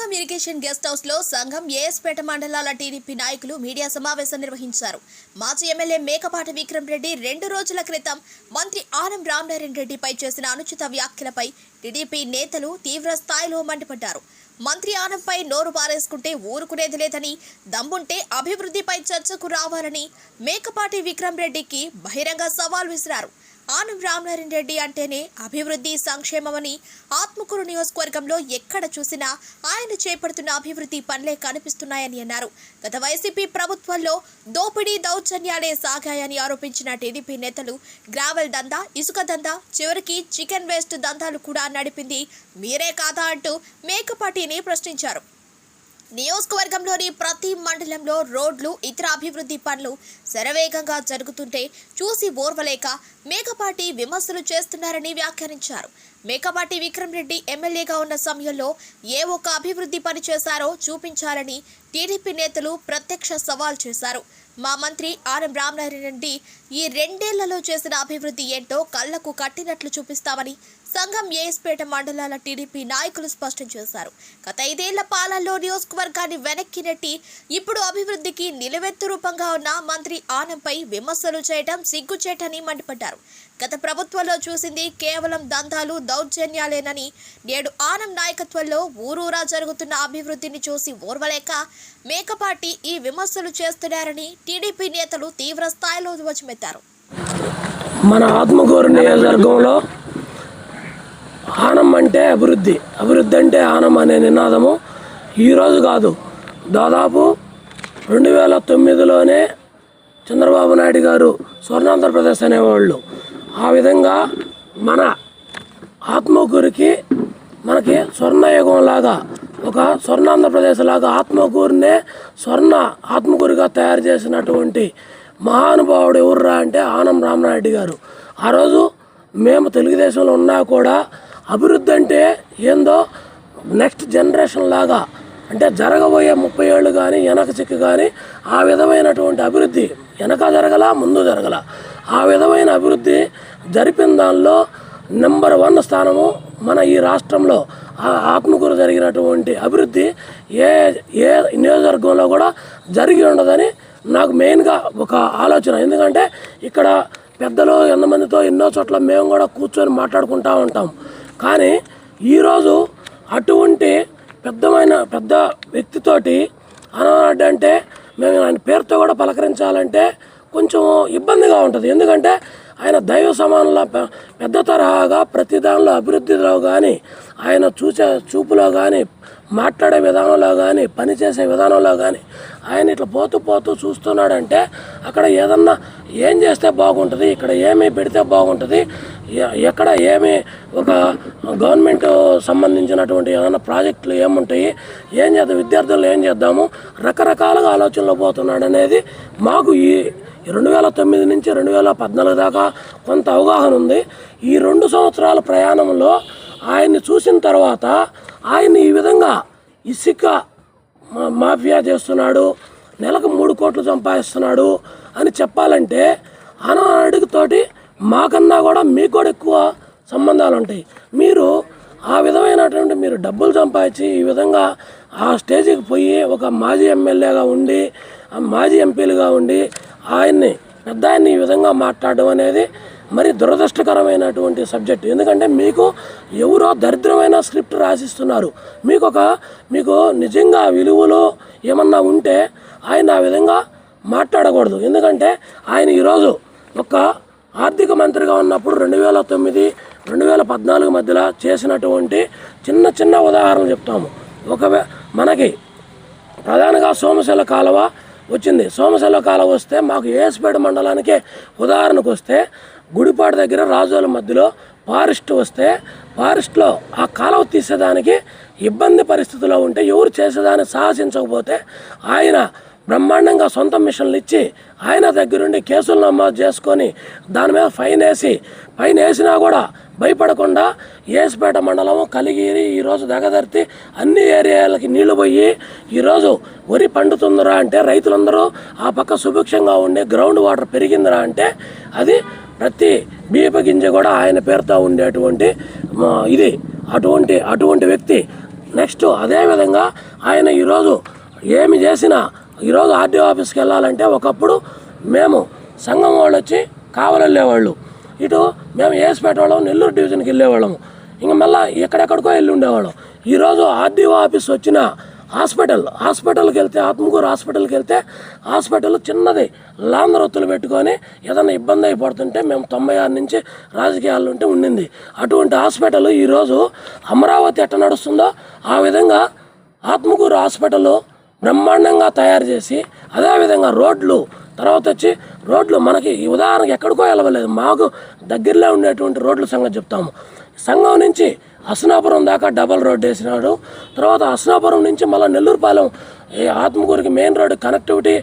సంఘం irrigation guest house లో సంఘం ఏఎస్పేట మండలాల టీడీపీ నాయకులు మీడియా సమావేశం నిర్వహించారు. మాజీ ఎమ్మెల్యే మేకపాటి విక్రమ్ రెడ్డి 2 రోజుల క్రితం మంత్రి ఆనం రామనారాయణ రెడ్డిపై చేసిన అనుచిత వ్యాఖ్యలపై టీడీపీ నేతలు తీవ్ర స్థాయిలో మండిపడ్డారు. మంత్రి ఆనంపై నోరు పారేసుకుంటే ఊరుకునేది లేదని, దమ్ముంటే అభివృద్ధిపై చర్చకు రావాలని మేకపాటి విక్రమ్ రెడ్డికి బహిరంగ సవాల్ విసిరారు. ఆనం రామనారాయణ రెడ్డి అంటేనే అభివృద్ధి, సంక్షేమమని, ఆత్మకూరు నియోజకవర్గంలో ఎక్కడ చూసినా ఆయన చేపడుతున్న అభివృద్ధి పనులే కనిపిస్తున్నాయని అన్నారు. గత వైసీపీ ప్రభుత్వంలో దోపిడీ, దౌర్జన్యాలే సాగాయని ఆరోపించిన టీడీపీ నేతలు గ్రావెల్ దందా, ఇసుక దందా, చివరికి చికెన్ వేస్ట్ దందాలు కూడా నడిపింది మీరే కాదా అంటూ మేకపాటిని ప్రశ్నించారు. నియోజకవర్గంలోని ప్రతి మండలంలో రోడ్లు, ఇతర అభివృద్ధి పనులు శరవేగంగా జరుగుతుంటే చూసి ఓర్వలేక మేకపాటి విమర్శలు చేస్తున్నారని వ్యాఖ్యానించారు. మేకపాటి విక్రమ్ రెడ్డి ఎమ్మెల్యేగా ఉన్న సమయంలో ఏ ఒక్క అభివృద్ధి పని చేశారో చూపించాలని టీడీపీ నేతలు ప్రత్యక్ష సవాల్ చేశారు. మా మంత్రి ఆనం రామనారాయణ రెడ్డి ఈ 2 ఏళ్లలో చేసిన అభివృద్ధి ఏంటో కళ్లకు కట్టినట్లు చూపిస్తామని సంఘం ఏఎస్పేట మండలాల టీడీపీ నాయకులు స్పష్టం చేశారు. గత 5 ఏళ్ల పాలనలో నియోజకవర్గాన్ని వెనక్కి నెట్టి ఇప్పుడు అభివృద్ధికి నిలువెత్తు రూపంగా ఉన్న మంత్రి ఆనంపై విమర్శలు చేయడం సిగ్గుచేటని మండిపడ్డారు. గత ప్రభుత్వంలో చూసింది కేవలం దందాలు, దౌర్జన్యాలేనని, నేడు ఆనం నాయకత్వంలో ఊరూరా జరుగుతున్న అభివృద్ధిని చూసి ఓర్వలేక మేకపాటి ఈ విమర్శలు చేస్తున్నారని టీడీపీ నేతలు తీవ్ర స్థాయిలో ధ్వజమెత్తారు. మన ఆత్మకూరు నియోజకవర్గంలో ఆనం అంటే అభివృద్ధి, అభివృద్ధి అంటే ఆనం అనే నినాదము ఈరోజు కాదు, దాదాపు 2009లోనే చంద్రబాబు నాయుడు గారు స్వర్ణాంధ్రప్రదేశ్ అనేవాళ్ళు. ఆ విధంగా మన ఆత్మకూరుకి మనకి స్వర్ణయుగం లాగా, ఒక స్వర్ణాంధ్రప్రదేశ్ లాగా ఆత్మకూరునే ఆత్మకూరుగా తయారు చేసినటువంటి మహానుభావుడు ఎవర్రా అంటే ఆనం రామనారాయణ గారు. ఆ రోజు మేము తెలుగుదేశంలో ఉన్నా కూడా అభివృద్ధి అంటే ఏందో నెక్స్ట్ జనరేషన్ లాగా, అంటే జరగబోయే 30 ఏళ్ళు కానీ వెనక చిక్కు కానీ ఆ విధమైనటువంటి అభివృద్ధి వెనక జరగల, ముందు జరగల, ఆ విధమైన అభివృద్ధి జరిపిన దానిలో నెంబర్ 1 స్థానము మన ఈ రాష్ట్రంలో ఆత్మకూరు జరిగినటువంటి అభివృద్ధి ఏ నియోజకవర్గంలో కూడా జరిగి ఉండదని నాకు మెయిన్గా ఒక ఆలోచన. ఎందుకంటే ఇక్కడ పెద్దలు ఎంతమందితో ఎన్నో చోట్ల మేము కూడా కూర్చొని మాట్లాడుకుంటూ ఉంటాం. కానీ ఈరోజు అటువంటి పెద్ద వ్యక్తితోటి అనారెడ్డి అంటే మేము ఆయన పేరుతో కూడా పలకరించాలంటే కొంచెం ఇబ్బందిగా ఉంటుంది. ఎందుకంటే ఆయన దైవ సమానంలో పెద్ద తరహాగా ప్రతి దానిలో అభివృద్ధిలో కానీ, ఆయన చూపులో కానీ, మాట్లాడే విధానంలో కానీ, పనిచేసే విధానంలో కానీ ఆయన ఇట్లా పోతూ చూస్తున్నాడంటే అక్కడ ఏదన్నా ఏం చేస్తే బాగుంటుంది, ఇక్కడ ఏమి పెడితే బాగుంటుంది, ఎక్కడ ఏమి ఒక గవర్నమెంట్ సంబంధించినటువంటి ఏదైనా ప్రాజెక్టులు ఏముంటాయి, ఏం చేద్దాం, విద్యార్థులు ఏం చేద్దాము, రకరకాలుగా ఆలోచనలో పోతున్నాడు అనేది మాకు ఈ 2009 నుంచి 2014 దాకా కొంత అవగాహన ఉంది. ఈ 2 సంవత్సరాల ప్రయాణంలో ఆయన్ని చూసిన తర్వాత ఆయన ఈ విధంగా ఇసుక మాఫియా చేస్తున్నాడు, నెలకు 3 కోట్లు సంపాదిస్తున్నాడు అని చెప్పాలంటే అనాడితోటి మాకన్నా కూడా మీకు కూడా ఎక్కువ సంబంధాలు ఉంటాయి. మీరు ఆ విధమైనటువంటి మీరు డబ్బులు సంపాదించి ఈ విధంగా ఆ స్టేజ్కి పోయి ఒక మాజీ ఎమ్మెల్యేగా ఉండి, మాజీ ఎంపీలుగా ఉండి ఆయన్ని ఈ విధంగా మాట్లాడడం అనేది మరి దురదృష్టకరమైనటువంటి సబ్జెక్ట్. ఎందుకంటే మీకు ఎవరో దరిద్రమైన స్క్రిప్ట్ రాసిస్తున్నారు. మీకు నిజంగా విలువలు ఏమన్నా ఉంటే ఆయన ఆ విధంగా మాట్లాడకూడదు. ఎందుకంటే ఆయన ఈరోజు ఒక ఆర్థిక మంత్రిగా ఉన్నప్పుడు 2009, 2014 మధ్యలో చేసినటువంటి చిన్న ఉదాహరణలు చెప్తాము. మనకి ప్రధానంగా సోమశిల కాలువ వచ్చింది. సోమశిల కాలువ వస్తే మాకు ఏఎస్పేట మండలానికే ఉదాహరణకు వస్తే గుడిపాడు దగ్గర రాజోల మధ్యలో ఫారెస్ట్ వస్తే ఫారెస్ట్లో ఆ కాలువ తీసేదానికి ఇబ్బంది పరిస్థితిలో ఉంటే ఎవరు చేసేదాన్ని సాహసించకపోతే ఆయన బ్రహ్మాండంగా సొంత మిషన్లు ఇచ్చి ఆయన దగ్గరుండి కేసులు నమోదు చేసుకొని దాని మీద ఫైన్ వేసినా కూడా భయపడకుండా ఏఎస్పేట మండలం కలిగిరి ఈరోజు దగదర్తి అన్ని ఏరియాలకి నీళ్లు పోయి ఈరోజు వరి పండుతుందిరా అంటే రైతులందరూ ఆ పక్క సుభిక్షంగా ఉండే గ్రౌండ్ వాటర్ పెరిగిందిరా అంటే అది ప్రతి బియ్యపు గింజ కూడా ఆయన పేరుతో ఉండేటువంటి ఇది అటువంటి వ్యక్తి నెక్స్ట్ అదేవిధంగా ఆయన ఈరోజు ఏమి చేసినా ఈరోజు ఆర్డీఓ ఆఫీస్కి వెళ్ళాలంటే ఒకప్పుడు మేము సంఘం వాళ్ళు వచ్చి కావలి వెళ్ళేవాళ్ళు, ఇటు మేము ఏఎస్పేట వాళ్ళం నెల్లూరు డివిజన్కి వెళ్ళేవాళ్ళము, ఇంకా మళ్ళీ ఎక్కడెక్కడికో వెళ్ళి ఉండేవాళ్ళం. ఈరోజు ఆర్డీఓ ఆఫీస్ వచ్చిన హాస్పిటల్కి వెళ్తే ఆత్మకూరు హాస్పిటల్కి వెళ్తే హాస్పిటల్ చిన్నది లాంధ్రొత్తులు పెట్టుకొని ఏదైనా ఇబ్బంది అయిపోతుంటే మేము 96 నుంచి రాజకీయాలు ఉంటే ఉండింది. అటువంటి హాస్పిటల్ ఈరోజు అమరావతి ఎట్ట నడుస్తుందో ఆ విధంగా ఆత్మకూరు హాస్పిటల్ బ్రహ్మాండంగా తయారు చేసి, అదేవిధంగా రోడ్లు మనకి ఈ ఉదాహరణకి ఎక్కడికో వెళ్ళలేదు, మాకు దగ్గరలో ఉండేటువంటి రోడ్ల సంగతి చెప్తాము. సంఘం నుంచి హసనాపురం దాకా డబల్ రోడ్ వేసినాడు. తర్వాత హసనాపురం నుంచి మళ్ళీ నెల్లూరుపాలెం ఆత్మకూరుకి మెయిన్ రోడ్డు కనెక్టివిటీ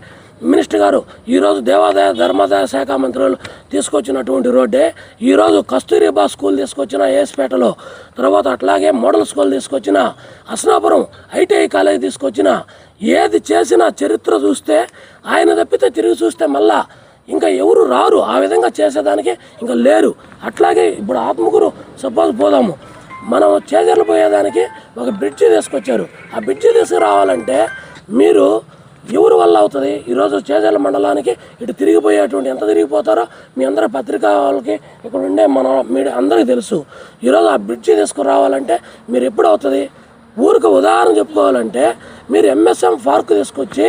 మినిస్టర్ గారు ఈరోజు దేవాదాయ ధర్మాదాయ శాఖ మంత్రులు తీసుకొచ్చినటువంటి రోడ్డే. ఈరోజు కస్తూరిబా స్కూల్ తీసుకొచ్చిన ఏఎస్పేటలో, తర్వాత అట్లాగే మోడల్ స్కూల్ తీసుకొచ్చిన హసనాపురం, ఐటీఐ కాలేజ్ తీసుకొచ్చిన, ఏది చేసినా చరిత్ర చూస్తే ఆయన తప్పితే తిరిగి చూస్తే మళ్ళా ఇంకా ఎవరు రారు, ఆ విధంగా చేసేదానికి ఇంకా లేరు. అట్లాగే ఇప్పుడు ఆత్మకూరు సపోజ్ పోదాము, మనం చేజర్లు పోయేదానికి ఒక బ్రిడ్జి తీసుకొచ్చారు. ఆ బ్రిడ్జి తీసుకురావాలంటే మీరు ఎవరి వల్ల అవుతుంది? ఈరోజు చేజర్ల మండలానికి ఇటు తిరిగిపోయేటువంటి ఎంత తిరిగిపోతారో మీ అందరి పత్రికా వాళ్ళకి ఇక్కడ ఉండే మన మీడియా అందరికీ తెలుసు. ఈరోజు ఆ బ్రిడ్జి తీసుకురావాలంటే మీరు ఎప్పుడు అవుతుంది? ఊరికి ఉదాహరణ చెప్పుకోవాలంటే మీరు ఎంఎస్ఎం పార్క్ తీసుకొచ్చి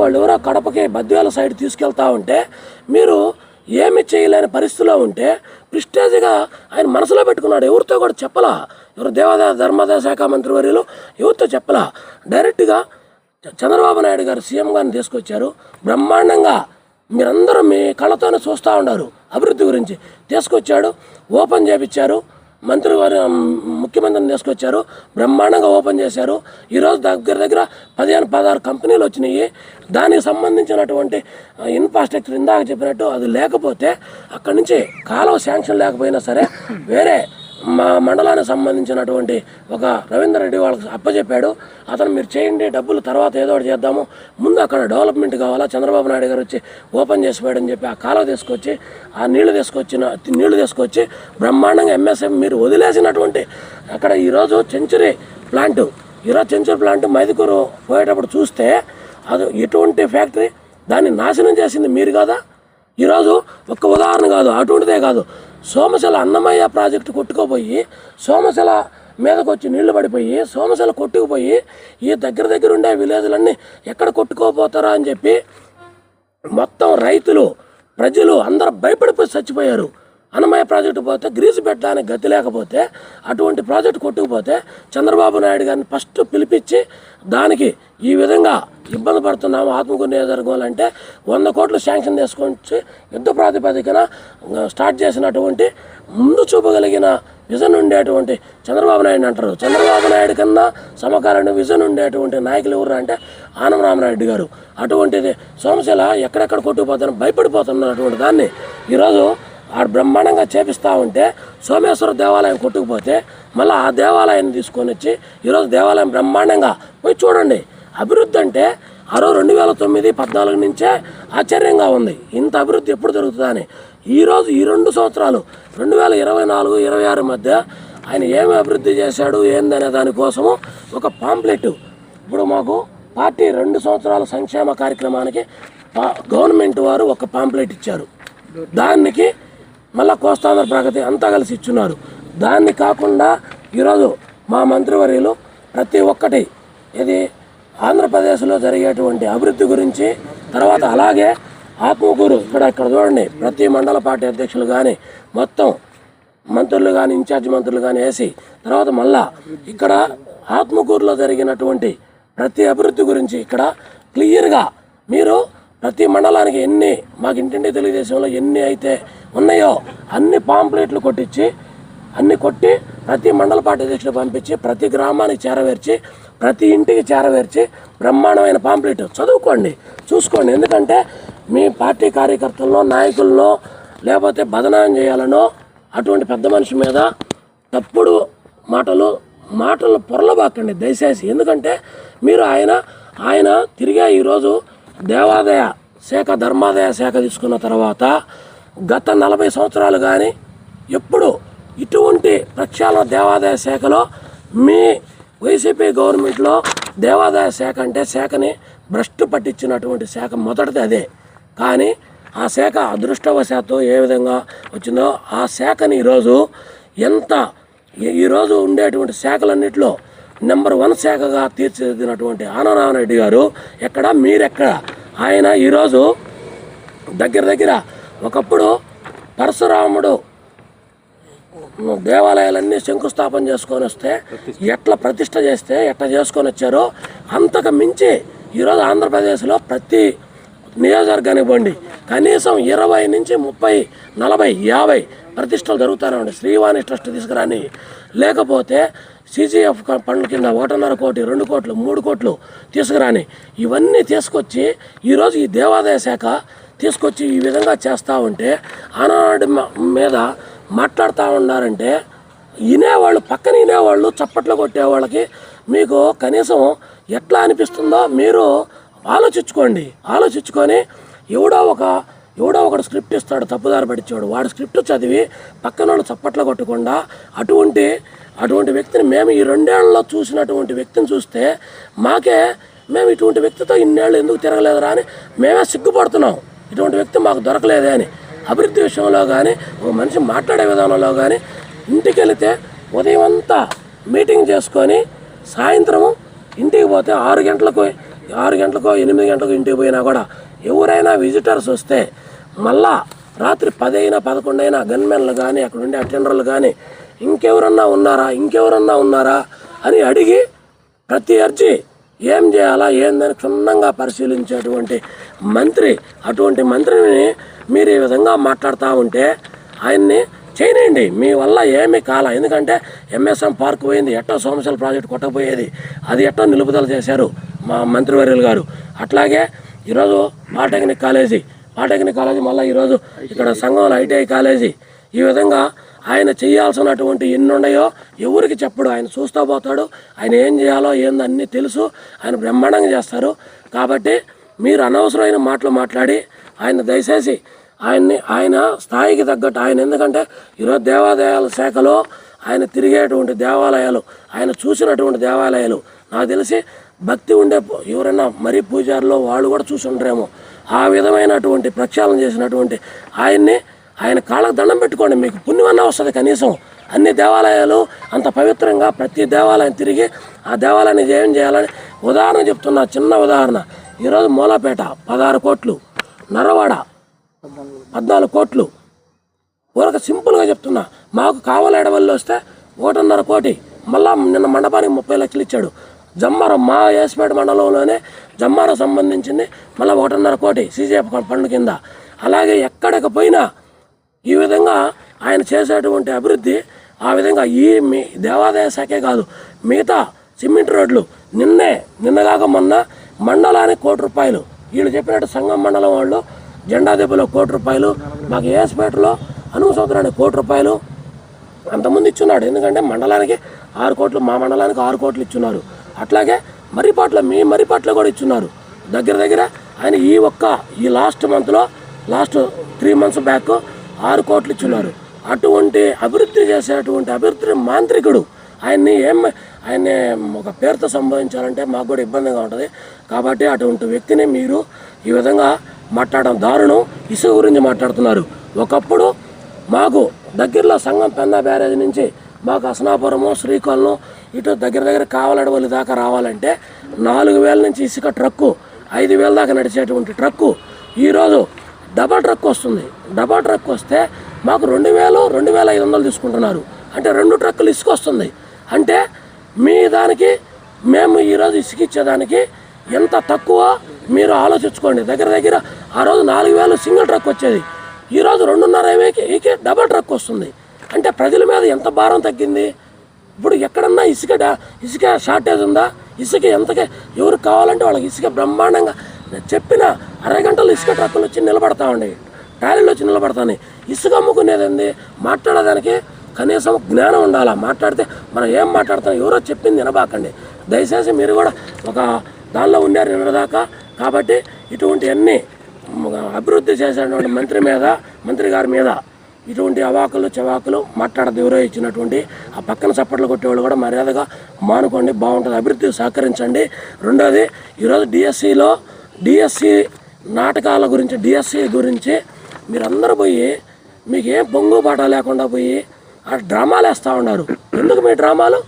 వాళ్ళు ఎవరో కడపకి బద్వేల సైడ్ తీసుకెళ్తా ఉంటే మీరు ఏమి చేయలేని పరిస్థితిలో ఉంటే ప్రిస్టేజ్గా ఆయన మనసులో పెట్టుకున్నాడు. ఎవరితో కూడా చెప్పలా, ఎవరు దేవాదాయ ధర్మాదాయ శాఖ మంత్రి వర్యులు ఎవరితో చెప్పలా, డైరెక్ట్గా చంద్రబాబు నాయుడు గారు సీఎం గారిని తీసుకొచ్చారు. బ్రహ్మాండంగా మీరందరూ మీ కళ్ళతోనే చూస్తూ ఉన్నారు, అభివృద్ధి గురించి తీసుకొచ్చాడు, ఓపెన్ చేయించారు. ముఖ్యమంత్రిని తీసుకొచ్చారు, బ్రహ్మాండంగా ఓపెన్ చేశారు. ఈరోజు దగ్గర 15-16 కంపెనీలు వచ్చినాయి. దానికి సంబంధించినటువంటి ఇన్ఫ్రాస్ట్రక్చర్ ఇందాక చెప్పినట్టు అది లేకపోతే అక్కడి నుంచి కాలువ శాంక్షన్ లేకపోయినా సరే వేరే మా మండలానికి సంబంధించినటువంటి ఒక రవీందర్ రెడ్డి వాళ్ళకి అప్పచెప్పాడు. అతను మీరు చేయండి, డబ్బులు తర్వాత ఏదో ఒకటి చేద్దాము, ముందు అక్కడ డెవలప్మెంట్ కావాలా, చంద్రబాబు నాయుడు గారు వచ్చి ఓపెన్ చేసిపోయాడని చెప్పి ఆ కాలువ తీసుకొచ్చి ఆ నీళ్లు తీసుకొచ్చి బ్రహ్మాండంగా ఎంఎస్ఎం మీరు వదిలేసినటువంటి అక్కడ ఈరోజు సెంచరీ ప్లాంట్ మైదుకూరు పోయేటప్పుడు చూస్తే అది ఎటువంటి ఫ్యాక్టరీ, దాన్ని నాశనం చేసింది మీరు కదా. ఈరోజు ఒక్క ఉదాహరణ కాదు, అటువంటిదే కాదు, సోమశిల అన్నమయ్య ప్రాజెక్టు కొట్టుకుపోయి సోమశిల మీదకి వచ్చి నీళ్లు పడిపోయి సోమశిల కొట్టుకుపోయి ఈ దగ్గర ఉండే విలేజ్లన్నీ ఎక్కడ కొట్టుకోపోతారా అని చెప్పి మొత్తం రైతులు ప్రజలు అందరూ భయపడిపోయి చచ్చిపోయారు. అన్నమయ్య ప్రాజెక్టు పోతే గ్రీజు పెట్టడానికి గతి లేకపోతే అటువంటి ప్రాజెక్టు కొట్టుకుపోతే చంద్రబాబు నాయుడు గారిని ఫస్ట్ పిలిపించి దానికి ఈ విధంగా ఇబ్బంది పడుతున్నాము ఆత్మకూరు నియోజకవర్గంలో అంటే 100 కోట్లు శాంక్షన్ చేసుకొని యుద్ధ ప్రాతిపదికన స్టార్ట్ చేసినటువంటి ముందు చూపగలిగిన విజన్ ఉండేటువంటి చంద్రబాబు నాయుడు అంటారు. చంద్రబాబు నాయుడు కన్నా సమకాలీన విజన్ ఉండేటువంటి నాయకులు ఎవరు అంటే ఆనం రామనాయుడు గారు. అటువంటిది సోమశిల ఎక్కడెక్కడ కొట్టుకుపోతారని భయపడిపోతున్నటువంటి దాన్ని ఈరోజు ఆడు బ్రహ్మాండంగా చేపిస్తూ ఉంటే సోమేశ్వర దేవాలయం కొట్టుకుపోతే మళ్ళీ ఆ దేవాలయాన్ని తీసుకొని వచ్చి ఈరోజు దేవాలయం బ్రహ్మాండంగా పోయి చూడండి. అభివృద్ధి అంటే 2009-14 నుంచే ఆశ్చర్యంగా ఉంది, ఇంత అభివృద్ధి ఎప్పుడు జరుగుతుందని. ఈరోజు ఈ 2 సంవత్సరాలు 2024-26 మధ్య ఆయన ఏమి అభివృద్ధి చేశాడు ఏందనే దానికోసము ఒక పాంప్లెట్ ఇప్పుడు మాకు పార్టీ 2 సంవత్సరాల సంక్షేమ కార్యక్రమానికి గవర్నమెంట్ వారు ఒక పాంప్లెట్ ఇచ్చారు. దానికి మళ్ళీ కోస్తాంధ్ర ప్రగతి అంతా కలిసి ఇచ్చున్నారు. దాన్ని కాకుండా ఈరోజు మా మంత్రివర్యులు ప్రతి ఒక్కటి ఇది ఆంధ్రప్రదేశ్లో జరిగేటువంటి అభివృద్ధి గురించి, తర్వాత అలాగే ఆత్మకూరు ఇక్కడ చూడండి ప్రతి మండల పార్టీ అధ్యక్షులు కానీ మొత్తం మంత్రులు కానీ ఇన్ఛార్జ్ మంత్రులు కానీ వేసి తర్వాత మళ్ళా ఇక్కడ ఆత్మకూరులో జరిగినటువంటి ప్రతి అభివృద్ధి గురించి ఇక్కడ క్లియర్గా మీరు ప్రతి మండలానికి మాకు ఇంటింటి తెలుగుదేశంలో ఎన్ని అయితే ఉన్నాయో అన్ని పాంప్లెట్లు కొట్టి ప్రతి మండల పార్టీ అధ్యక్షులు పంపించి ప్రతి గ్రామానికి చేరవేర్చి ప్రతి ఇంటికి చేరవేర్చి బ్రహ్మాండమైన పాంప్లెట్ చదువుకోండి, చూసుకోండి. ఎందుకంటే మీ పార్టీ కార్యకర్తలను నాయకులను లేకపోతే బదనాం చేయాలనో అటువంటి పెద్ద మనిషి మీద తప్పుడు మాటలు పొరలబాకండి దయచేసి. ఎందుకంటే మీరు ఆయన తిరిగా ఈరోజు దేవాదాయ శాఖ ధర్మాదాయ శాఖ తీసుకున్న తర్వాత గత 40 సంవత్సరాలు కానీ ఎప్పుడు ఇటువంటి ప్రక్షాళన దేవాదాయ శాఖలో మీ వైసీపీ గవర్నమెంట్లో దేవాదాయ శాఖ అంటే శాఖని భ్రష్టు పట్టించినటువంటి శాఖ మొదటిది అదే. కానీ ఆ శాఖ అదృష్టవశాత్తు ఏ విధంగా వచ్చిందో ఆ శాఖని ఈరోజు ఉండేటువంటి శాఖలన్నింటిలో నెంబర్ 1 శాఖగా తీర్చిదిద్దినటువంటి ఆనందరామరెడ్డి గారు ఎక్కడ, మీరెక్కడ? ఆయన ఈరోజు దగ్గర ఒకప్పుడు పరశురాముడు దేవాలయాలన్నీ శంకుస్థాపన చేసుకొని వస్తే ఎట్లా ప్రతిష్ట చేస్తే ఎట్లా చేసుకొని వచ్చారో అంతకు మించి ఈరోజు ఆంధ్రప్రదేశ్లో ప్రతి నియోజకవర్గానికి బండి కనీసం 20 నుంచి 30, 40, 50 ప్రతిష్టలు జరుగుతూనే ఉంటాయి. శ్రీవాణి ట్రస్ట్ తీసుకురాని, లేకపోతే CGF పనుల కింద 1.5 కోటి, 2 కోట్లు, 3 కోట్లు తీసుకురాని, ఇవన్నీ తీసుకొచ్చి ఈరోజు ఈ దేవాదాయ శాఖ తీసుకొచ్చి ఈ విధంగా చేస్తూ ఉంటే ఆనాడు మీద మాట్లాడుతూ ఉన్నారంటే పక్కన వినేవాళ్ళు చప్పట్లు కొట్టేవాళ్ళకి మీకు కనీసం ఎట్లా అనిపిస్తుందో మీరు ఆలోచించుకొని ఎవడో ఒకడు స్క్రిప్ట్ ఇస్తాడు, తప్పుదారి పట్టించాడు, వాడు స్క్రిప్ట్ చదివి పక్కన వాళ్ళు చప్పట్లు కొట్టకుండా అటువంటి వ్యక్తిని మేము ఈ 2 ఏళ్లలో చూసినటువంటి వ్యక్తిని చూస్తే మేము ఇటువంటి వ్యక్తితో ఇన్నేళ్ళు ఎందుకు తిరగలేదురా అని మేమే సిగ్గుపడుతున్నాం. ఇటువంటి వ్యక్తి మాకు దొరకలేదే అని. అభివృద్ధి విషయంలో కానీ, ఒక మనిషి మాట్లాడే విధానంలో కానీ, ఇంటికి వెళితే ఉదయం అంతా మీటింగ్ చేసుకొని సాయంత్రము ఇంటికి పోతే 6 గంటలకో 8 గంటలకు ఇంటికి పోయినా కూడా ఎవరైనా విజిటర్స్ వస్తే మళ్ళా రాత్రి 10 అయినా 11 అయినా గన్మెన్లు కానీ అక్కడ ఉండే అటెండర్లు కానీ ఇంకెవరన్నా ఉన్నారా అని అడిగి ప్రతి అర్జీ ఏం చేయాలా ఏందని క్షుణ్ణంగా పరిశీలించేటువంటి మంత్రి. అటువంటి మంత్రిని మీరు ఈ విధంగా మాట్లాడుతూ ఉంటే ఆయన్ని చేయనండి. మీ వల్ల ఏమీ కాల. ఎందుకంటే MSM పార్క్ పోయింది, ఎట్టో సోమశిల ప్రాజెక్టు కొట్టకపోయేది, అది ఎట్టో నిలుపుదల చేశారు మా మంత్రివర్యులు గారు. అట్లాగే ఈరోజు పాలిటెక్నిక్ కాలేజీ మళ్ళీ ఈరోజు ఇక్కడ సంఘంలో ITI కాలేజీ. ఈ విధంగా ఆయన చేయాల్సినటువంటి ఎన్ని ఉన్నాయో ఎవరికి చెప్పడు. ఆయన చూస్తూ పోతాడు. ఆయన ఏం చేయాలో ఏందన్నీ తెలుసు. ఆయన బ్రహ్మాండంగా చేస్తారు. కాబట్టి మీరు అనవసరమైన మాటలు మాట్లాడి ఆయన దయచేసి ఆయన స్థాయికి తగ్గట్టు ఎందుకంటే ఈరోజు దేవాలయాల శాఖలో ఆయన తిరిగేటువంటి దేవాలయాలు, ఆయన చూసినటువంటి దేవాలయాలు నాకు తెలిసి భక్తి ఉండే ఎవరైనా మరీ పూజారులు వాళ్ళు కూడా చూసి ఉంటారేమో. ఆ విధమైనటువంటి ప్రక్షాళన చేసినటువంటి ఆయన కాళ్ళకు దండం పెట్టుకోండి, మీకు పుణ్యమన్నా వస్తుంది. కనీసం అన్ని దేవాలయాలు అంత పవిత్రంగా ప్రతి దేవాలయం తిరిగి ఆ దేవాలయాన్ని ఏం చేయాలని ఉదాహరణ చెప్తున్నా. చిన్న ఉదాహరణ, ఈరోజు మూలపేట 16 కోట్లు, నరవాడ 14 కోట్లు. ఊరక సింపుల్గా చెప్తున్నా. మాకు కావలేడవల్లి వస్తే 1.5 కోటి, మళ్ళా నిన్న మండపానికి 30 లక్షలు ఇచ్చాడు. జమ్మారం మా ఏసుపేట మండలంలోనే జమ్మారం సంబంధించింది మళ్ళీ 1.5 కోటి CGF ఫండ్ కింద. అలాగే ఎక్కడికి పోయినా ఈ విధంగా ఆయన చేసేటువంటి అభివృద్ధి ఆ విధంగా మీ దేవాదాయ శాఖే కాదు, మిగతా సిమెంట్ రోడ్లు నిన్నగాక మొన్న మండలానికి 1 కోటి రూపాయలు, వీళ్ళు చెప్పినట్టు సంఘం మండలం వాళ్ళు జెండా దెబ్బలో 1 కోటి రూపాయలు, మాకు ఏసుపేటలో అనువు సంవత్సరానికి 1 కోటి రూపాయలు అంతమంది ఇచ్చున్నాడు. ఎందుకంటే మండలానికి 6 కోట్లు, మా మండలానికి 6 కోట్లు ఇచ్చున్నారు. అట్లాగే మీ మర్రిపాట్లో కూడా ఇచ్చున్నారు. దగ్గర ఆయన ఈ లాస్ట్ 3 months బ్యాక్ 6 కోట్లు ఇచ్చున్నారు. అటువంటి అభివృద్ధి చేసేటువంటి అభివృద్ధి మాంత్రికుడు. ఆయన్ని ఒక పేరుతో సంబోధించాలంటే మాకు కూడా ఇబ్బందిగా ఉంటుంది. కాబట్టి అటువంటి వ్యక్తిని మీరు ఈ విధంగా మాట్లాడడం దారుణం. ఇసుక గురించి మాట్లాడుతున్నారు. ఒకప్పుడు మాకు దగ్గరలో సంగం పెన్నా బ్యారేజ్ నుంచి మాకు అసనాపురము, శ్రీకాకుళం ఇటు దగ్గర కావలడవల్లి దాకా రావాలంటే 4,000 నుంచి ఇసుక ట్రక్కు 5,000 దాకా నడిచేటువంటి ట్రక్కు ఈరోజు డబల్ ట్రక్ వస్తుంది. డబల్ ట్రక్ వస్తే మాకు 2,000, 2,500 తీసుకుంటున్నారు. అంటే 2 ట్రక్కులు ఇసుక వస్తుంది. అంటే మీ దానికి మేము ఈరోజు ఇసుక ఇచ్చేదానికి ఎంత తక్కువ మీరు ఆలోచించుకోండి. దగ్గర ఆ రోజు 4,000 సింగిల్ ట్రక్ వచ్చేది, ఈరోజు 2,500కి డబల్ ట్రక్ వస్తుంది. అంటే ప్రజల మీద ఎంత భారం తగ్గింది. ఇప్పుడు ఎక్కడన్నా ఇసుక షార్టేజ్ ఉందా? ఇసుక ఎంతకే ఎవరికి కావాలంటే వాళ్ళకి ఇసుక బ్రహ్మాండంగా చెప్పిన 60 గంటలు ఇసుక ట్రక్కులు వచ్చి నిలబడతా ఉండే, ట్రాలీలు వచ్చి నిలబడతాయి. ఇసుక అమ్ముకునేది ఏంది? మాట్లాడేదానికి కనీసం జ్ఞానం ఉండాలా. మాట్లాడితే మనం ఏం మాట్లాడతాం, ఎవరో చెప్పింది వినబాకండి. దయచేసి మీరు కూడా ఒక దానిలో ఉండారు నిన్నదాకా. కాబట్టి ఇటువంటి అన్నీ అభివృద్ధి చేసేటువంటి మంత్రి గారి మీద ఇటువంటి అవాకులు చవాకులు మాట్లాడదు ఎవరో ఇచ్చినటువంటి ఆ పక్కన చప్పట్లు కొట్టేవాళ్ళు కూడా మర్యాదగా మానుకోండి, బాగుంటుంది, అభివృద్ధికి సహకరించండి. రెండోది, ఈరోజు డిఎస్సి నాటకాల గురించి, డిఎస్సి గురించి మీరందరూ పోయి మీకు ఏం పొంగు పాట లేకుండా పోయి ఆ డ్రామాలు వేస్తూ ఉన్నారు. ఎందుకు మీ డ్రామాలు?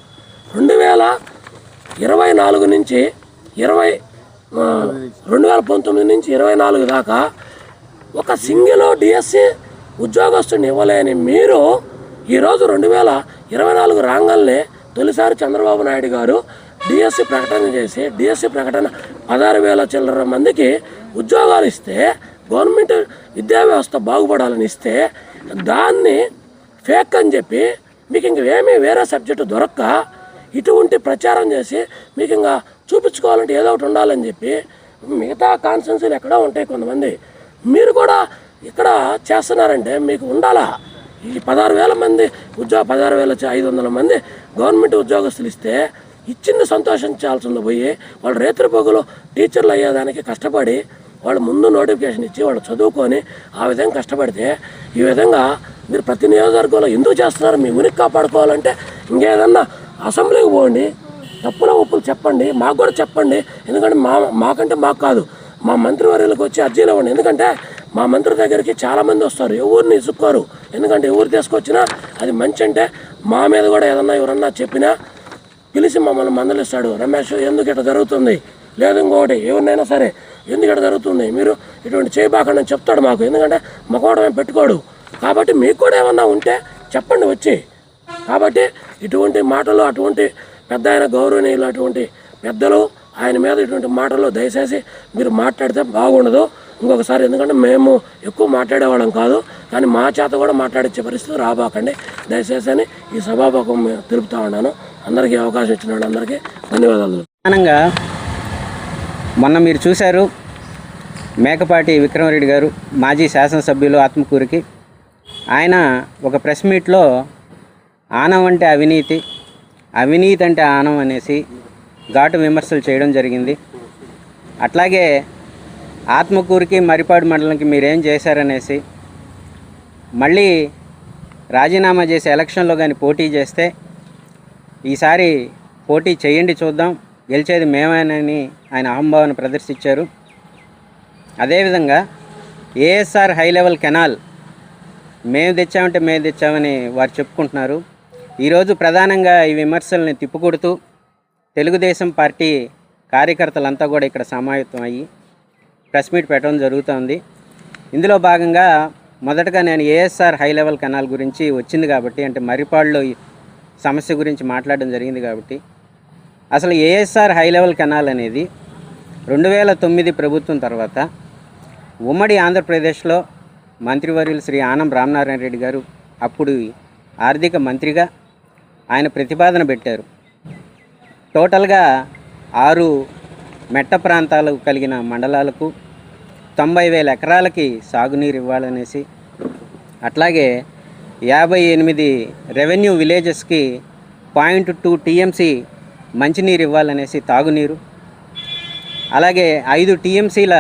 2024 నుంచి 2019 నుంచి 24 దాకా ఒక సింగిల్ డిఎస్సి ఉద్యోగస్తుని ఇవ్వలేని మీరు ఈరోజు 2024 రాగానే తొలిసారి చంద్రబాబు నాయుడు గారు డిఎస్సి ప్రకటన చేసి, డిఎస్సి ప్రకటన 16,000 చిల్లర మందికి ఉద్యోగాలు ఇస్తే, గవర్నమెంట్ విద్యా వ్యవస్థ బాగుపడాలని ఇస్తే, దాన్ని ఫేక్ అని చెప్పి మీకు ఇంకేమీ వేరే సబ్జెక్టు దొరక్క ఇటువంటి ప్రచారం చేసి మీకు ఇంకా చూపించుకోవాలంటే ఏదో ఒకటి ఉండాలని చెప్పి మిగతా కాన్స్టిట్యున్సీలు ఎక్కడో ఉంటాయి కొంతమంది, మీరు కూడా ఇక్కడ చేస్తున్నారంటే మీకు ఉండాలా? ఈ 16,000 మంది 16,500 మంది గవర్నమెంట్ ఉద్యోగస్తులు ఇస్తే ఇచ్చింది సంతోషించాల్సింది పోయి వాళ్ళు రేత్రి పగులు టీచర్లు అయ్యేదానికి కష్టపడి వాళ్ళు ముందు నోటిఫికేషన్ ఇచ్చి వాళ్ళు చదువుకొని ఆ విధంగా కష్టపడితే, ఈ విధంగా మీరు ప్రతి నియోజకవర్గంలో ఎందుకు చేస్తున్నారు? మీ ఉనికి కాపాడుకోవాలంటే ఇంకేదన్నా అసెంబ్లీకి పోండి, తప్పుల ఒప్పులు చెప్పండి, మాకు కూడా చెప్పండి. ఎందుకంటే మాకంటే మాకు కాదు, మా మంత్రివర్యులకు వచ్చి అర్జీలు ఇవ్వండి. ఎందుకంటే మా మంత్రి దగ్గరికి చాలామంది వస్తారు, ఎవరిని ఇసుక్కోరు. ఎందుకంటే ఎవరు తీసుకొచ్చినా అది మంచి అంటే మా మీద కూడా ఏదన్నా ఎవరన్నా చెప్పినా పిలిచి మమ్మల్ని మందలిస్తాడు. రమేష్, ఎందుకు ఇట్లా జరుగుతుంది, లేదు ఇంకోటి ఎవరినైనా సరే ఎందుకు ఇట్లా జరుగుతుంది, మీరు ఇటువంటి చేయబాకండి అని చెప్తాడు మాకు. ఎందుకంటే మొక్కడం ఏం పెట్టుకోడు. కాబట్టి మీకు కూడా ఏమన్నా ఉంటే చెప్పండి వచ్చి. కాబట్టి ఇటువంటి మాటలు, అటువంటి పెద్ద ఆయన గౌరవనీయులు, అటువంటి పెద్దలు ఆయన మీద ఇటువంటి మాటలు దయచేసి మీరు మాట్లాడితే బాగుండదు ఇంకొకసారి. ఎందుకంటే మేము ఎక్కువ మాట్లాడేవాళ్ళం కాదు, కానీ మా చేత కూడా మాట్లాడించే పరిస్థితి రాబాకండి దయచేసి అని ఈ సభాపకం తెలుపుతా ఉన్నాను. అందరికీ అవకాశం ఇచ్చిన వాళ్ళందరికీ ధన్యవాదాలు. ప్రధానంగా మొన్న మీరు చూశారు, మేకపాటి విక్రమరెడ్డి గారు మాజీ శాసనసభ్యులు ఆత్మకూరుకి, ఆయన ఒక ప్రెస్ మీట్లో ఆనం అంటే అవినీతి, అవినీతి అంటే ఆనం అనేసి ఘాటు విమర్శలు చేయడం జరిగింది. అట్లాగే ఆత్మకూరుకి మరిపాడు మండలంకి మీరేం చేశారనేసి, మళ్ళీ రాజీనామా చేసి ఎలక్షన్లో కానీ పోటీ చేస్తే ఈసారి పోటీ చేయండి చూద్దాం, గెలిచేది మేమేనని ఆయన అహంభావన ప్రదర్శించారు. అదేవిధంగా ఏఎస్ఆర్ హై లెవెల్ కెనాల్ మేము తెచ్చామని వారు చెప్పుకుంటున్నారు. ఈరోజు ప్రధానంగా ఈ విమర్శల్ని తిప్పుకొడుతూ తెలుగుదేశం పార్టీ కార్యకర్తలంతా కూడా ఇక్కడ సమాయత్తం అయ్యి ప్రెస్ మీట్ పెట్టడం జరుగుతుంది. ఇందులో భాగంగా మొదటగా నేను ఏఎస్ఆర్ హై లెవెల్ కెనాల్ గురించి వచ్చింది కాబట్టి, అంటే మర్రిపాడులో సమస్య గురించి మాట్లాడడం జరిగింది కాబట్టి, అసలు ఏఎస్ఆర్ హై లెవెల్ కెనాల్ అనేది 2009 ప్రభుత్వం తర్వాత ఉమ్మడి ఆంధ్రప్రదేశ్లో మంత్రివర్యులు శ్రీ ఆనం రామనారాయణ రెడ్డి గారు అప్పుడు ఆర్థిక మంత్రిగా ఆయన ప్రతిపాదన పెట్టారు. టోటల్గా 6 మెట్ట ప్రాంతాలు కలిగిన మండలాలకు 90,000 ఎకరాలకి సాగునీరు ఇవ్వాలనేసి, అట్లాగే 58 రెవెన్యూ విలేజెస్కి 0.2 టీఎంసీ మంచినీరు ఇవ్వాలనేసి తాగునీరు, అలాగే 5 టీఎంసీల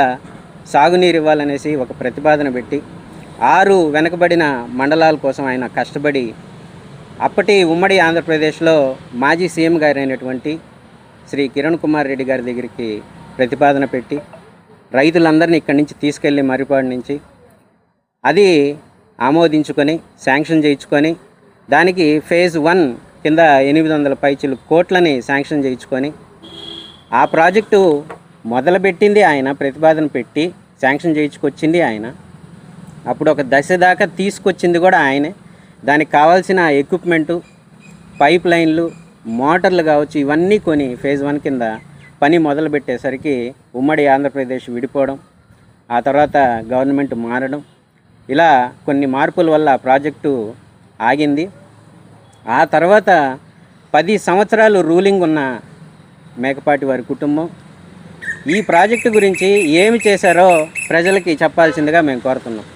సాగునీరు ఇవ్వాలనేసి ఒక ప్రతిపాదన పెట్టి 6 వెనకబడిన మండలాల కోసం ఆయన కష్టపడి అప్పటి ఉమ్మడి ఆంధ్రప్రదేశ్లో మాజీ సీఎం గారు అయినటువంటి శ్రీ కిరణ్ కుమార్ రెడ్డి గారి దగ్గరికి ప్రతిపాదన పెట్టి రైతులందరినీ ఇక్కడి నుంచి తీసుకెళ్ళి మర్రిపాడు నుంచి అది ఆమోదించుకొని శాంక్షన్ చేయించుకొని, దానికి ఫేజ్ 1 కింద 800 పైచిలు కోట్లని శాంక్షన్ చేయించుకొని, ఆ ప్రాజెక్టు మొదలుపెట్టింది ఆయన, ప్రతిపాదన పెట్టి శాంక్షన్ చేయించుకొచ్చింది ఆయన, అప్పుడు ఒక దశ దాకా తీసుకొచ్చింది కూడా ఆయనే. దానికి కావాల్సిన ఎక్విప్మెంటు, పైప్ లైన్లు, మోటార్లు కావచ్చు, ఇవన్నీ కొని ఫేజ్ 1 కింద పని మొదలుపెట్టేసరికి ఉమ్మడి ఆంధ్రప్రదేశ్ విడిపోవడం, ఆ తర్వాత గవర్నమెంట్ మారడం, ఇలా కొన్ని మార్పుల వల్ల ప్రాజెక్టు ఆగింది. ఆ తర్వాత 10 సంవత్సరాలు రూలింగ్ ఉన్న మేకపాటి వారి కుటుంబం ఈ ప్రాజెక్టు గురించి ఏమి చేశారో ప్రజలకి చెప్పాల్సిందిగా మేము కోరుతున్నాం.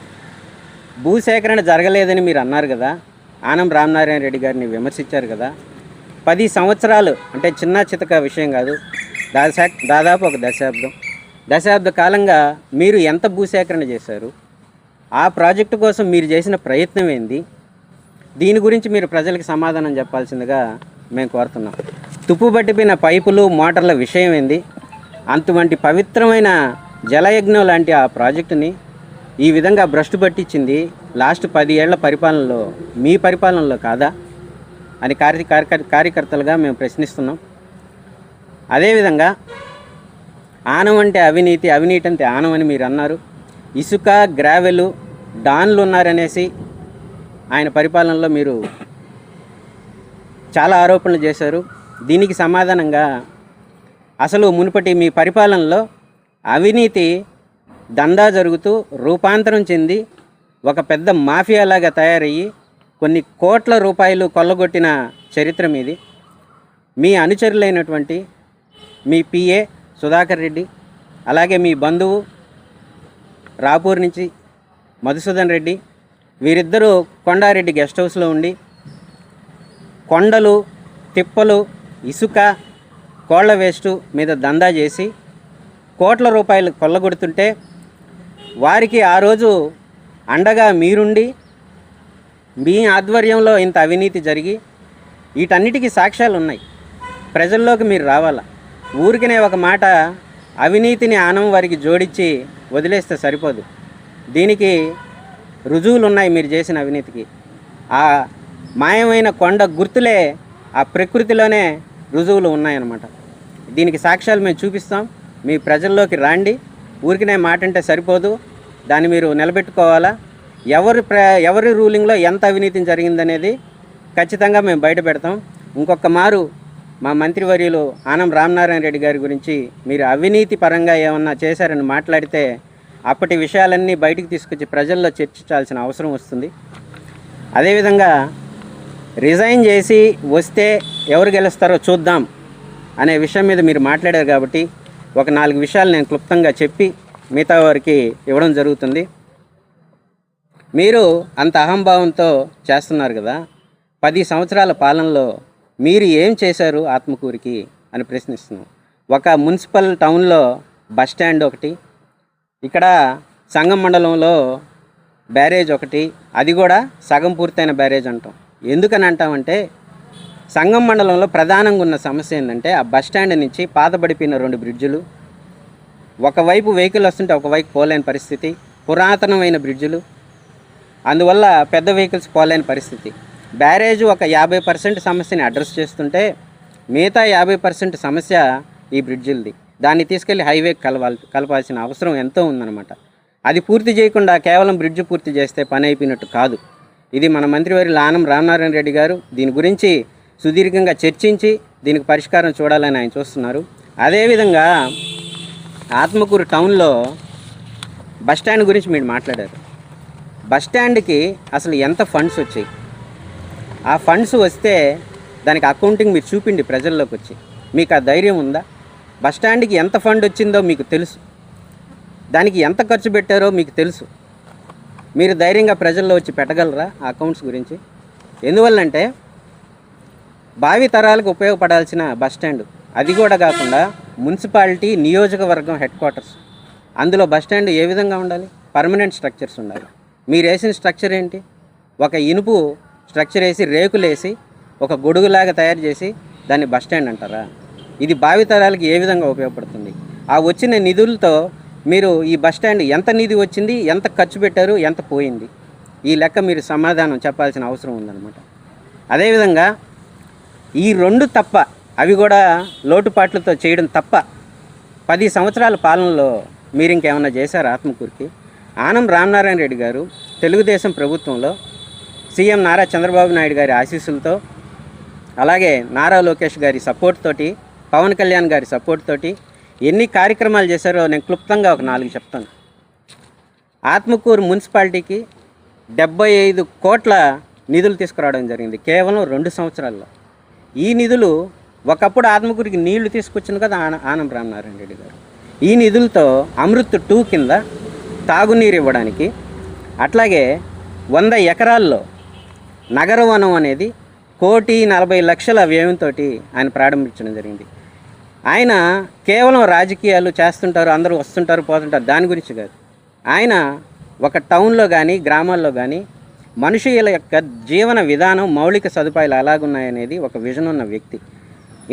భూసేకరణ జరగలేదని మీరు అన్నారు కదా, ఆనం రామనారాయణ రెడ్డి గారిని విమర్శించారు కదా. 10 సంవత్సరాలు అంటే చిన్న చితక విషయం కాదు, దాదాపు ఒక దశాబ్ద కాలంగా మీరు ఎంత భూసేకరణ చేశారు? ఆ ప్రాజెక్టు కోసం మీరు చేసిన ప్రయత్నం ఏంది? దీని గురించి మీరు ప్రజలకు సమాధానం చెప్పాల్సిందిగా మేము కోరుతున్నాం. తుప్పుబట్టిపోయిన పైపులు మోటార్ల విషయం ఏంది? అటువంటి పవిత్రమైన జలయజ్ఞం లాంటి ఆ ప్రాజెక్టుని ఈ విధంగా భ్రష్టు పట్టించింది లాస్ట్ 10 ఏళ్ల పరిపాలనలో మీ పరిపాలనలో కాదా అని కార్యకర్తలుగా మేము ప్రశ్నిస్తున్నాం. అదేవిధంగా ఆనం అంటే అవినీతి, అవినీతి అంటే ఆనం అని మీరు అన్నారు. ఇసుక, గ్రావెలు, డాన్లు ఉన్నారనేసి ఆయన పరిపాలనలో మీరు చాలా ఆరోపణలు చేశారు. దీనికి సమాధానంగా అసలు మునుపటి మీ పరిపాలనలో అవినీతి దందా జరుగుతూ రూపాంతరం చెంది ఒక పెద్ద మాఫియాలాగా తయారయ్యి కొన్ని కోట్ల రూపాయలు కొల్లగొట్టిన చరిత్ర మీది. మీ అనుచరులైనటువంటి మీ పిఏ సుధాకర్ రెడ్డి, అలాగే మీ బంధువు రాపూర్ నుంచి మధుసూదన్ రెడ్డి, వీరిద్దరూ కొండారెడ్డి గెస్ట్ హౌస్లో ఉండి కొండలు, తిప్పలు, ఇసుక, కోళ్ల వేస్టు మీద దందా చేసి కోట్ల రూపాయలు కొల్లగొడుతుంటే వారికి ఆ రోజు అండగా మీరుండి మీ ఆధ్వర్యంలో ఇంత అవినీతి జరిగి వీటన్నిటికీ సాక్ష్యాలు ఉన్నాయి. ప్రజల్లోకి మీరు రావాలా. ఊరికనే ఒక మాట అవినీతిని ఆనం వారికి జోడించి వదిలేస్తే సరిపోదు. దీనికి రుజువులు ఉన్నాయి. మీరు చేసిన అవినీతికి ఆ మాయమైన కొండ గుర్తులే ఆ ప్రకృతిలోనే రుజువులు ఉన్నాయన్నమాట. దీనికి సాక్ష్యాలు మేము చూపిస్తాం. మీ ప్రజల్లోకి రాండి. ఊరికనే మాట అంటే సరిపోదు, దాన్ని మీరు నిలబెట్టుకోవాలా. ఎవరి రూలింగ్లో ఎంత అవినీతి జరిగిందనేది ఖచ్చితంగా మేము బయట పెడతాం. ఇంకొక మారు మా మంత్రివర్యులు ఆనం రామనారాయణ రెడ్డి గారి గురించి మీరు అవినీతి పరంగా ఏమన్నా చేశారని మాట్లాడితే అప్పటి విషయాలన్నీ బయటికి తీసుకొచ్చి ప్రజల్లో చర్చించాల్సిన అవసరం వస్తుంది. అదేవిధంగా రిజైన్ చేసి వస్తే ఎవరు గెలుస్తారో చూద్దాం అనే విషయం మీద మీరు మాట్లాడారు కాబట్టి ఒక 4 విషయాలు నేను క్లుప్తంగా చెప్పి మిగతా వారికి ఇవ్వడం జరుగుతుంది. మీరు అంత అహంభావంతో చేస్తున్నారు కదా, 10 సంవత్సరాల పాలనలో మీరు ఏం చేశారు ఆత్మకూరికి అని ప్రశ్నిస్తున్నాం. ఒక మున్సిపల్ టౌన్లో బస్ స్టాండ్ ఒకటి, ఇక్కడ సంగం మండలంలో బ్యారేజ్ ఒకటి, అది కూడా సగం పూర్తయిన బ్యారేజ్ అంటాం. ఎందుకని అంటామంటే సంగం మండలంలో ప్రధానంగా ఉన్న సమస్య ఏంటంటే ఆ బస్ స్టాండ్ నుంచి పాతబడిపోయిన 2 బ్రిడ్జులు, ఒకవైపు వెహికల్ వస్తుంటే ఒకవైపు పోలేని పరిస్థితి, పురాతనమైన బ్రిడ్జులు, అందువల్ల పెద్ద వెహికల్స్ పోలేని పరిస్థితి. బ్యారేజ్ ఒక 50% సమస్యని అడ్రస్ చేస్తుంటే మిగతా 50% సమస్య ఈ బ్రిడ్జిల్ది. దాన్ని తీసుకెళ్ళి హైవే కలపాల్సిన అవసరం ఎంతో ఉందన్నమాట. అది పూర్తి చేయకుండా కేవలం బ్రిడ్జ్ పూర్తి చేస్తే పని అయిపోయినట్టు కాదు. ఇది మన మంత్రివర్యులు ఆనం రామనారాయణ రెడ్డి గారు దీని గురించి సుదీర్ఘంగా చర్చించి దీనికి పరిష్కారం చూడాలని ఆయన చూస్తున్నారు. అదేవిధంగా ఆత్మకూరు టౌన్లో బస్టాండ్ గురించి మీరు మాట్లాడారు. బస్టాండ్కి అసలు ఎంత ఫండ్స్ వచ్చాయి, ఆ ఫండ్స్ వస్తే దానికి అకౌంటింగ్ మీరు చూపిండి ప్రజల్లోకి వచ్చి. మీకు ఆ ధైర్యం ఉందా? బస్టాండ్కి ఎంత ఫండ్ వచ్చిందో మీకు తెలుసు, దానికి ఎంత ఖర్చు పెట్టారో మీకు తెలుసు. మీరు ధైర్యంగా ప్రజల్లో వచ్చి పెట్టగలరా ఆ అకౌంట్స్ గురించి? ఎందువల్లంటే భావి తరాలకు ఉపయోగపడాల్సిన బస్టాండ్, అది కూడా కాకుండా మున్సిపాలిటీ నియోజకవర్గం హెడ్ క్వార్టర్స్, అందులో బస్టాండ్ ఏ విధంగా ఉండాలి? పర్మనెంట్ స్ట్రక్చర్స్ ఉండాలి. మీరు వేసిన స్ట్రక్చర్ ఏంటి? ఒక ఇనుపు స్ట్రక్చర్ వేసి రేకులు వేసి ఒక గొడుగులాగా తయారు చేసి దాన్ని బస్టాండ్ అంటారా? ఇది భావితరాలకి ఏ విధంగా ఉపయోగపడుతుంది? ఆ వచ్చిన నిధులతో మీరు ఈ బస్టాండ్ ఎంత నిధి వచ్చింది, ఎంత ఖర్చు పెట్టారు, ఎంత పోయింది, ఈ లెక్క మీరు సమాధానం చెప్పాల్సిన అవసరం ఉందన్నమాట. అదేవిధంగా ఈ 2 తప్ప, అవి కూడా లోటుపాట్లతో చేయడం తప్ప 10 సంవత్సరాల పాలనలో మీరు ఇంకేమన్నా చేశారు ఆత్మకూరికి? ఆనం రామనారాయణ రెడ్డి గారు తెలుగుదేశం ప్రభుత్వంలో సీఎం నారా చంద్రబాబు నాయుడు గారి ఆశీస్సులతో, అలాగే నారా లోకేష్ గారి సపోర్ట్ తోటి, పవన్ కళ్యాణ్ గారి సపోర్ట్ తోటి ఎన్ని కార్యక్రమాలు చేశారో నేను క్లుప్తంగా ఒక 4 చెప్తాను. ఆత్మకూరు మున్సిపాలిటీకి 75 కోట్ల నిధులు తీసుకురావడం జరిగింది కేవలం 2 సంవత్సరాల్లో. ఈ నిధులు ఒకప్పుడు ఆత్మకూరికి నీళ్లు తీసుకొచ్చింది కదా ఆనం రామనారాయణ రెడ్డి గారు. ఈ నిధులతో అమృత్ 2 కింద తాగునీరు ఇవ్వడానికి, అట్లాగే 100 ఎకరాల్లో నగరవనం అనేది 1,40,00,000 వ్యయంతో ఆయన ప్రారంభించడం జరిగింది. ఆయన కేవలం రాజకీయాలు చేస్తుంటారు, అందరూ వస్తుంటారు పోతుంటారు, దాని గురించి కాదు. ఆయన ఒక టౌన్లో కానీ గ్రామాల్లో కానీ మనుషుల యొక్క జీవన విధానం మౌలిక సదుపాయాలు ఎలాగున్నాయనేది ఒక విజన్ ఉన్న వ్యక్తి.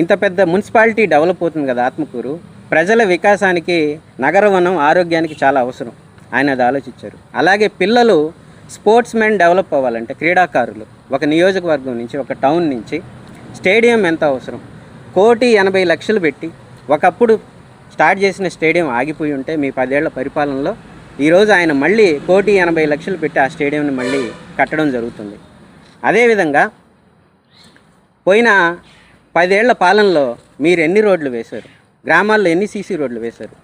ఇంత పెద్ద మున్సిపాలిటీ డెవలప్ అవుతుంది కదా ఆత్మకూరు, ప్రజల వికాసానికి నగరవనం ఆరోగ్యానికి చాలా అవసరం. ఆయన అది ఆలోచించారు. అలాగే పిల్లలు స్పోర్ట్స్ మెన్ డెవలప్ అవ్వాలంటే, క్రీడాకారులు ఒక నియోజకవర్గం నుంచి ఒక టౌన్ నుంచి స్టేడియం ఎంత అవసరం. 1,80,00,000 పెట్టి ఒకప్పుడు స్టార్ట్ చేసిన స్టేడియం ఆగిపోయి ఉంటే మీ 10 ఏళ్ల పరిపాలనలో ఈరోజు ఆయన మళ్ళీ 1,80,00,000 పెట్టి ఆ స్టేడియంని మళ్ళీ కట్టడం జరుగుతుంది. అదేవిధంగా పోయిన 10 ఏళ్ల పాలనలో మీరు ఎన్ని రోడ్లు వేశారు, గ్రామాల్లో ఎన్ని సీసీ రోడ్లు వేశారు?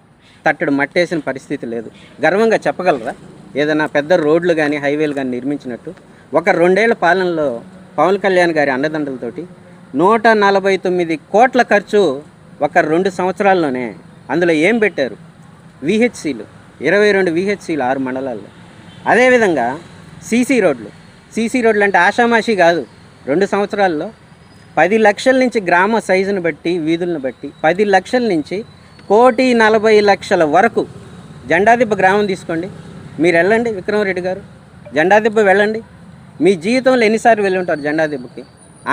తట్టడు మట్టేసిన పరిస్థితి లేదు. గర్వంగా చెప్పగలరా ఏదైనా పెద్ద రోడ్లు కానీ హైవేలు కానీ నిర్మించినట్టు? ఒక 2 ఏళ్ల పాలనలో పవన్ కళ్యాణ్ గారి అండదండలతోటి 149 కోట్ల ఖర్చు ఒక 2 సంవత్సరాల్లోనే. అందులో ఏం పెట్టారు? విహెచ్సిలు 22 విహెచ్సిలు 6 మండలాల్లో. అదేవిధంగా సీసీ రోడ్లు అంటే ఆషామాషి కాదు. 2 సంవత్సరాల్లో 10 లక్షల నుంచి గ్రామ సైజును బట్టి వీధులను బట్టి 10 లక్షల నుంచి 1,40,00,000 వరకు. జెండాదిబ్బ గ్రామం తీసుకోండి, మీరు వెళ్ళండి విక్రమరెడ్డి గారు, జెండాదిబ్బ వెళ్ళండి. మీ జీవితంలో ఎన్నిసార్లు వెళ్ళి ఉంటారు జెండాదిబ్బకి?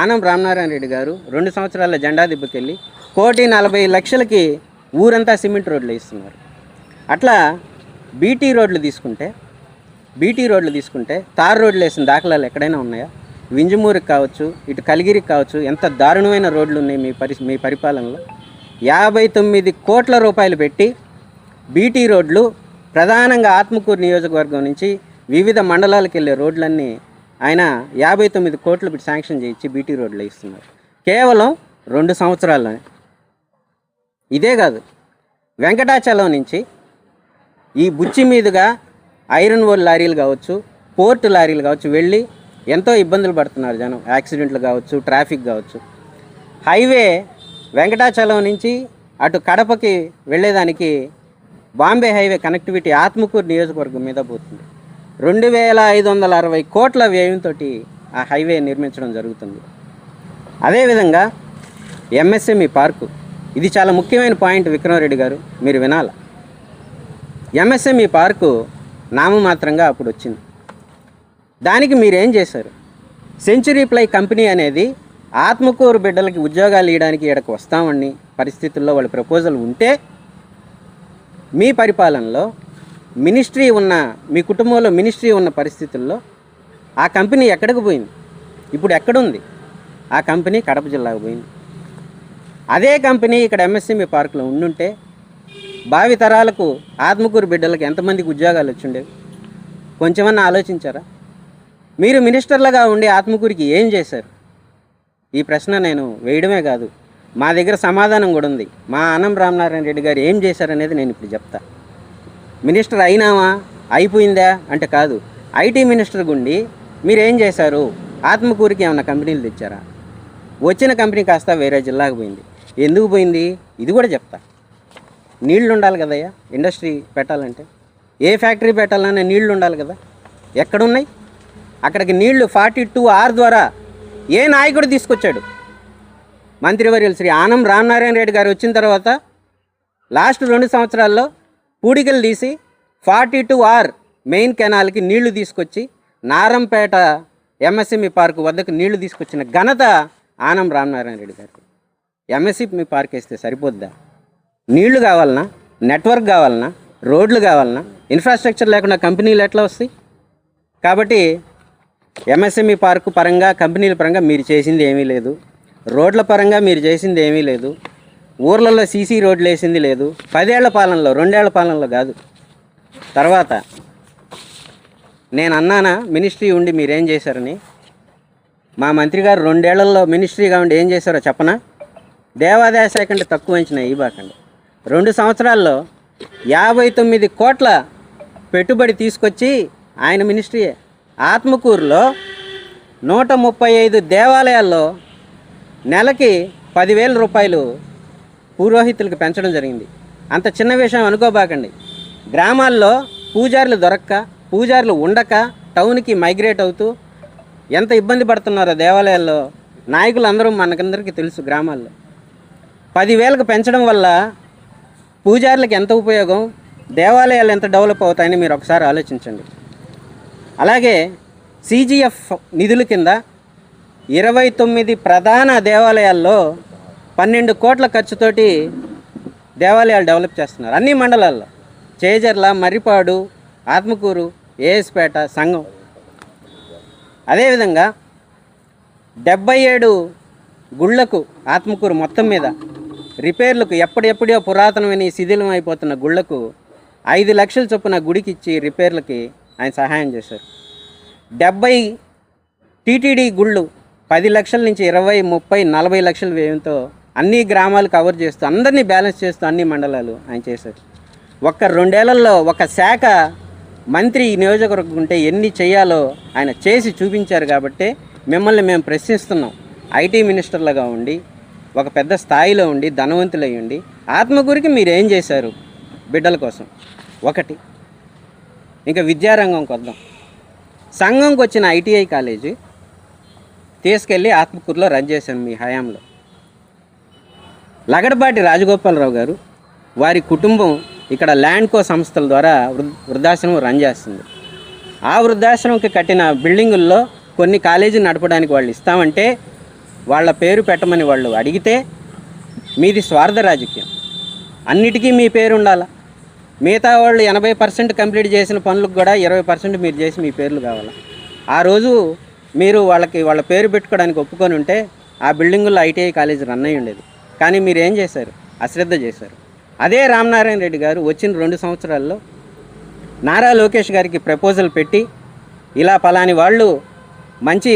ఆనం రామనారాయణ రెడ్డి గారు 2 సంవత్సరాల జెండాదిబ్బకి వెళ్ళి 1,40,00,000కి ఊరంతా సిమెంట్ రోడ్లు వేస్తున్నారు. అట్లా బీటీ రోడ్లు తీసుకుంటే తార్ రోడ్లు వేసిన దాఖలాలు ఎక్కడైనా ఉన్నాయా? వింజమూరుకి కావచ్చు, ఇటు కలిగిరికి కావచ్చు, ఎంత దారుణమైన రోడ్లు ఉన్నాయి మీ పరిపాలనలో. 59 కోట్ల రూపాయలు పెట్టి బీటీ రోడ్లు, ప్రధానంగా ఆత్మకూరు నియోజకవర్గం నుంచి వివిధ మండలాలకు వెళ్ళే రోడ్లన్నీ ఆయన 59 కోట్లు పెట్టి శాంక్షన్ చేయించి బీటీ రోడ్లు ఇస్తున్నారు కేవలం 2 సంవత్సరాల్లోనే. ఇదే కాదు, వెంకటాచలం నుంచి ఈ బుచ్చి మీదుగా ఐరన్ ఓర్ లారీలు కావచ్చు, పోర్టు లారీలు కావచ్చు వెళ్ళి ఎంతో ఇబ్బందులు పడుతున్నారు జనం. యాక్సిడెంట్లు కావచ్చు, ట్రాఫిక్ కావచ్చు. హైవే వెంకటాచలం నుంచి అటు కడపకి వెళ్ళేదానికి బాంబే హైవే కనెక్టివిటీ ఆత్మకూరు నియోజకవర్గం మీద పోతుంది. 2,560 కోట్ల వ్యయంతో ఆ హైవే నిర్మించడం జరుగుతుంది. అదేవిధంగా ఎంఎస్ఎంఈ పార్కు, ఇది చాలా ముఖ్యమైన పాయింట్ విక్రమరెడ్డి గారు, మీరు వినాల. ఎంఎస్ఎంఈ పార్కు నామమాత్రంగా అప్పుడు వచ్చింది. దానికి మీరేం చేశారు? సెంచురీ ప్లై కంపెనీ అనేది ఆత్మకూరు బిడ్డలకి ఉద్యోగాలు ఇవ్వడానికి ఇక్కడికి వస్తామని పరిస్థితుల్లో వాళ్ళ ప్రపోజల్ ఉంటే, మీ పరిపాలనలో మినిస్ట్రీ ఉన్న, మీ కుటుంబంలో మినిస్ట్రీ ఉన్న పరిస్థితుల్లో ఆ కంపెనీ ఎక్కడికి పోయింది? ఇప్పుడు ఎక్కడుంది? ఆ కంపెనీ కడప జిల్లాకు పోయింది. అదే కంపెనీ ఇక్కడ ఎంఎస్ఎంఈ పార్కులో ఉండుంటే భావి తరాలకు ఆత్మకూరు బిడ్డలకు ఎంతమందికి ఉద్యోగాలు వచ్చిండేవి? కొంచెమన్నా ఆలోచించారా? మీరు మినిస్టర్లుగా ఉండి ఆత్మకూరికి ఏం చేశారు? ఈ ప్రశ్న నేను వేయడమే కాదు, మా దగ్గర సమాధానం కూడా ఉంది. మా ఆనం రామనారాయణ రెడ్డి గారు ఏం చేశారనేది నేను ఇప్పుడు చెప్తా. మినిస్టర్ అయినామా, అయిపోయిందా అంటే కాదు, ఐటీ మినిస్టర్ గుండి మీరేం చేశారు? ఆత్మకూరికి ఏమన్నా కంపెనీలు తెచ్చారా? వచ్చిన కంపెనీ కాస్త వేరే జిల్లాకు పోయింది. ఎందుకు పోయింది? ఇది కూడా చెప్తా. నీళ్లు ఉండాలి కదయ్యా, ఇండస్ట్రీ పెట్టాలంటే, ఏ ఫ్యాక్టరీ పెట్టాలన్నా నీళ్లు ఉండాలి కదా. ఎక్కడున్నాయి? అక్కడికి నీళ్లు 42R ద్వారా ఏ నాయకుడు తీసుకొచ్చాడు? మంత్రివర్యులు శ్రీ ఆనం రామనారాయణ రెడ్డి గారు వచ్చిన తర్వాత లాస్ట్ 2 సంవత్సరాల్లో పూడికలు తీసి 42R మెయిన్ కెనాల్కి నీళ్లు తీసుకొచ్చి నారంపేట ఎంఎస్ఎంఈ పార్కు వద్దకు నీళ్లు తీసుకొచ్చిన ఘనత ఆనం రామనారాయణ రెడ్డి గారికి. ఎంఎస్ఎంఈ పార్క్ వేస్తే సరిపోద్దా? నీళ్లు కావాలన్నా, నెట్వర్క్ కావాలన్నా, రోడ్లు కావాలన్నా, ఇన్ఫ్రాస్ట్రక్చర్ లేకుండా కంపెనీలు ఎట్లా వస్తాయి? కాబట్టి ఎంఎస్ఎంఈ పార్కు పరంగా, కంపెనీల పరంగా మీరు చేసింది ఏమీ లేదు. రోడ్ల పరంగా మీరు చేసింది ఏమీ లేదు. ఊర్లలో సీసీ రోడ్లు వేసింది లేదు. 10 ఏళ్ల పాలనలో, 2 ఏళ్ల పాలనలో కాదు. తర్వాత నేను అన్నానా మినిస్ట్రీ ఉండి మీరేం చేశారని? మా మంత్రి గారు 2 ఏళ్లలో మినిస్ట్రీగా ఉండి ఏం చేశారో చెప్పనా? దేవాదాయ శాఖ అంటే తక్కువ అంచనా ఇవ్వకండి. 2 సంవత్సరాల్లో 59 కోట్ల పెట్టుబడి తీసుకొచ్చి ఆయన మినిస్ట్రీయే ఆత్మకూరులో 135 దేవాలయాల్లో నెలకి 10,000 రూపాయలు పురోహితులకు పెంచడం జరిగింది. అంత చిన్న విషయం అనుకోబాకండి. గ్రామాల్లో పూజారులు దొరక్క, పూజారులు ఉండక టౌన్కి మైగ్రేట్ అవుతూ ఎంత ఇబ్బంది పడుతున్నారో దేవాలయాల్లో నాయకులు అందరూ మనకందరికీ తెలుసు. గ్రామాల్లో 10,000కు పెంచడం వల్ల పూజారులకు ఎంత ఉపయోగం, దేవాలయాలు ఎంత డెవలప్ అవుతాయని మీరు ఒకసారి ఆలోచించండి. అలాగే CGF నిధుల కింద 29 ప్రధాన దేవాలయాల్లో 12 కోట్ల ఖర్చుతోటి దేవాలయాలు డెవలప్ చేస్తున్నారు అన్ని మండలాల్లో. చేజర్ల, మర్రిపాడు, ఆత్మకూరు, ఏఎస్పేట, సంఘం. అదేవిధంగా 77 గుళ్లకు ఆత్మకూరు మొత్తం మీద రిపేర్లకు ఎప్పుడెప్పుడో పురాతనమైన శిథిలం అయిపోతున్న గుళ్లకు 5 లక్షల చొప్పున గుడికి ఇచ్చి రిపేర్లకి ఆయన సహాయం చేశారు. 70 టీటీడీ గుళ్ళు 10 లక్షల నుంచి 20, 30, 40 లక్షల వ్యయంతో అన్ని గ్రామాలు కవర్ చేస్తూ అందరినీ బ్యాలెన్స్ చేస్తూ అన్ని మండలాలు ఆయన చేశారు. ఒక్క 2 ఏళ్లలో ఒక శాఖ మంత్రి ఈ నియోజకవర్గం ఉంటే ఎన్ని చేయాలో ఆయన చేసి చూపించారు. కాబట్టి మిమ్మల్ని మేము ప్రశ్నిస్తున్నాం. ఐటీ మినిస్టర్లుగా ఉండి ఒక పెద్ద స్థాయిలో ఉండి ధనవంతులై ఉండి ఆత్మకూరికి మీరు ఏం చేశారు బిడ్డల కోసం? ఒకటి. ఇంకా విద్యారంగంకి వద్దాం. సంఘంకి వచ్చిన ITI కాలేజీ తీసుకెళ్ళి ఆత్మకూరులో రన్ చేశాను మీ హయాంలో. లగడపాటి రాజగోపాలరావు గారు వారి కుటుంబం ఇక్కడ ల్యాండ్కో సంస్థల ద్వారా వృద్ధాశ్రమం రన్ చేస్తుంది. ఆ వృద్ధాశ్రమంకి కట్టిన బిల్డింగుల్లో కొన్ని కాలేజీలు నడపడానికి వాళ్ళు ఇస్తామంటే వాళ్ళ పేరు పెట్టమని వాళ్ళు అడిగితే మీది స్వార్థ రాజకీయం. అన్నిటికీ మీ పేరు ఉండాలా. మిగతా వాళ్ళు 80% కంప్లీట్ చేసిన పనులకు కూడా 20% మీరు చేసి మీ పేర్లు కావాలా. ఆ రోజు మీరు వాళ్ళ పేరు పెట్టుకోవడానికి ఒప్పుకొని ఉంటే ఆ బిల్డింగుల్లో ITI కాలేజీ రన్ అయ్యి ఉండేది. కానీ మీరు ఏం చేశారు? అశ్రద్ధ చేశారు. అదే రామనారాయణ రెడ్డి గారు వచ్చిన 2 సంవత్సరాల్లో నారా లోకేష్ గారికి ప్రపోజల్ పెట్టి ఇలా పలాని వాళ్ళు మంచి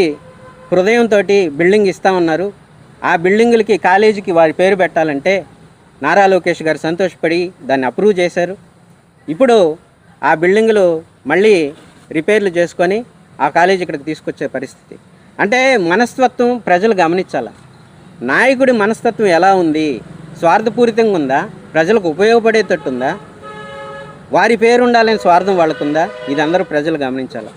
హృదయంతో బిల్డింగ్ ఇస్తామన్నారు, ఆ బిల్డింగులకి కాలేజీకి వారి పేరు పెట్టాలంటే నారా లోకేష్ గారు సంతోషపడి దాన్ని అప్రూవ్ చేశారు. ఇప్పుడు ఆ బిల్డింగులు మళ్ళీ రిపేర్లు చేసుకొని ఆ కాలేజీ ఇక్కడికి తీసుకొచ్చే పరిస్థితి. అంటే మనస్తత్వం ప్రజలు గమనించాలి. నాయకుడి మనస్తత్వం ఎలా ఉంది? స్వార్థపూరితంగా ఉందా? ప్రజలకు ఉపయోగపడేటట్టుందా? వారి పేరు ఉండాలని స్వార్థం వాళ్ళకుందా? ఇది అందరూ ప్రజలు గమనించాలి.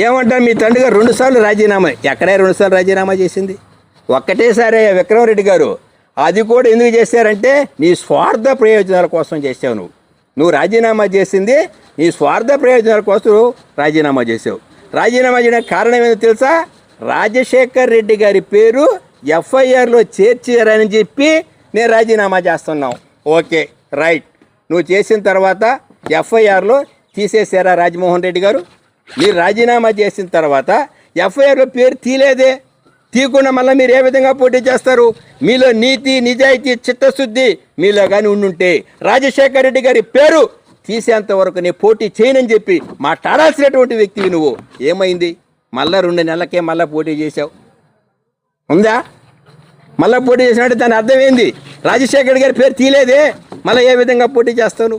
ఏమంటారు? మీ తండ్రి గారు 2 సార్లు రాజీనామా, ఎక్కడే 2 సార్లు రాజీనామా చేసింది? ఒక్కటేసారి విక్రమరెడ్డి గారు. అది కూడా ఎందుకు చేశారంటే నీ స్వార్థ ప్రయోజనాల కోసం చేసావు. నువ్వు రాజీనామా చేసింది నీ స్వార్థ ప్రయోజనాల కోసం రాజీనామా చేసావు. రాజీనామా చేయడానికి కారణం ఏంటో తెలుసా? రాజశేఖర్ రెడ్డి గారి పేరు FIRలో చేర్చారని చెప్పి నేను రాజీనామా చేస్తున్నావు. Okay, right. నువ్వు చేసిన తర్వాత FIRలో తీసేశారా రాజమోహన్ రెడ్డి గారు? మీరు రాజీనామా చేసిన తర్వాత FIRలో పేరు తీలేదే. తీయకుండా మళ్ళీ మీరు ఏ విధంగా పోటీ చేస్తారు? మీలో నీతి, నిజాయితీ, చిత్తశుద్ధి మీలో కానీ ఉండుంటే రాజశేఖర్ రెడ్డి గారి పేరు తీసేంత వరకు నేను పోటీ చేయనని చెప్పి మాట్లాడాల్సినటువంటి వ్యక్తివి నువ్వు. ఏమైంది? మళ్ళీ 2 నెలలకే మళ్ళీ పోటీ చేశావు. ఉందా? మళ్ళీ పోటీ చేసినట్టు దాని అర్థం ఏంది? రాజశేఖర్ గారి పేరు తీలేదే, మళ్ళీ ఏ విధంగా పోటీ చేస్తావు?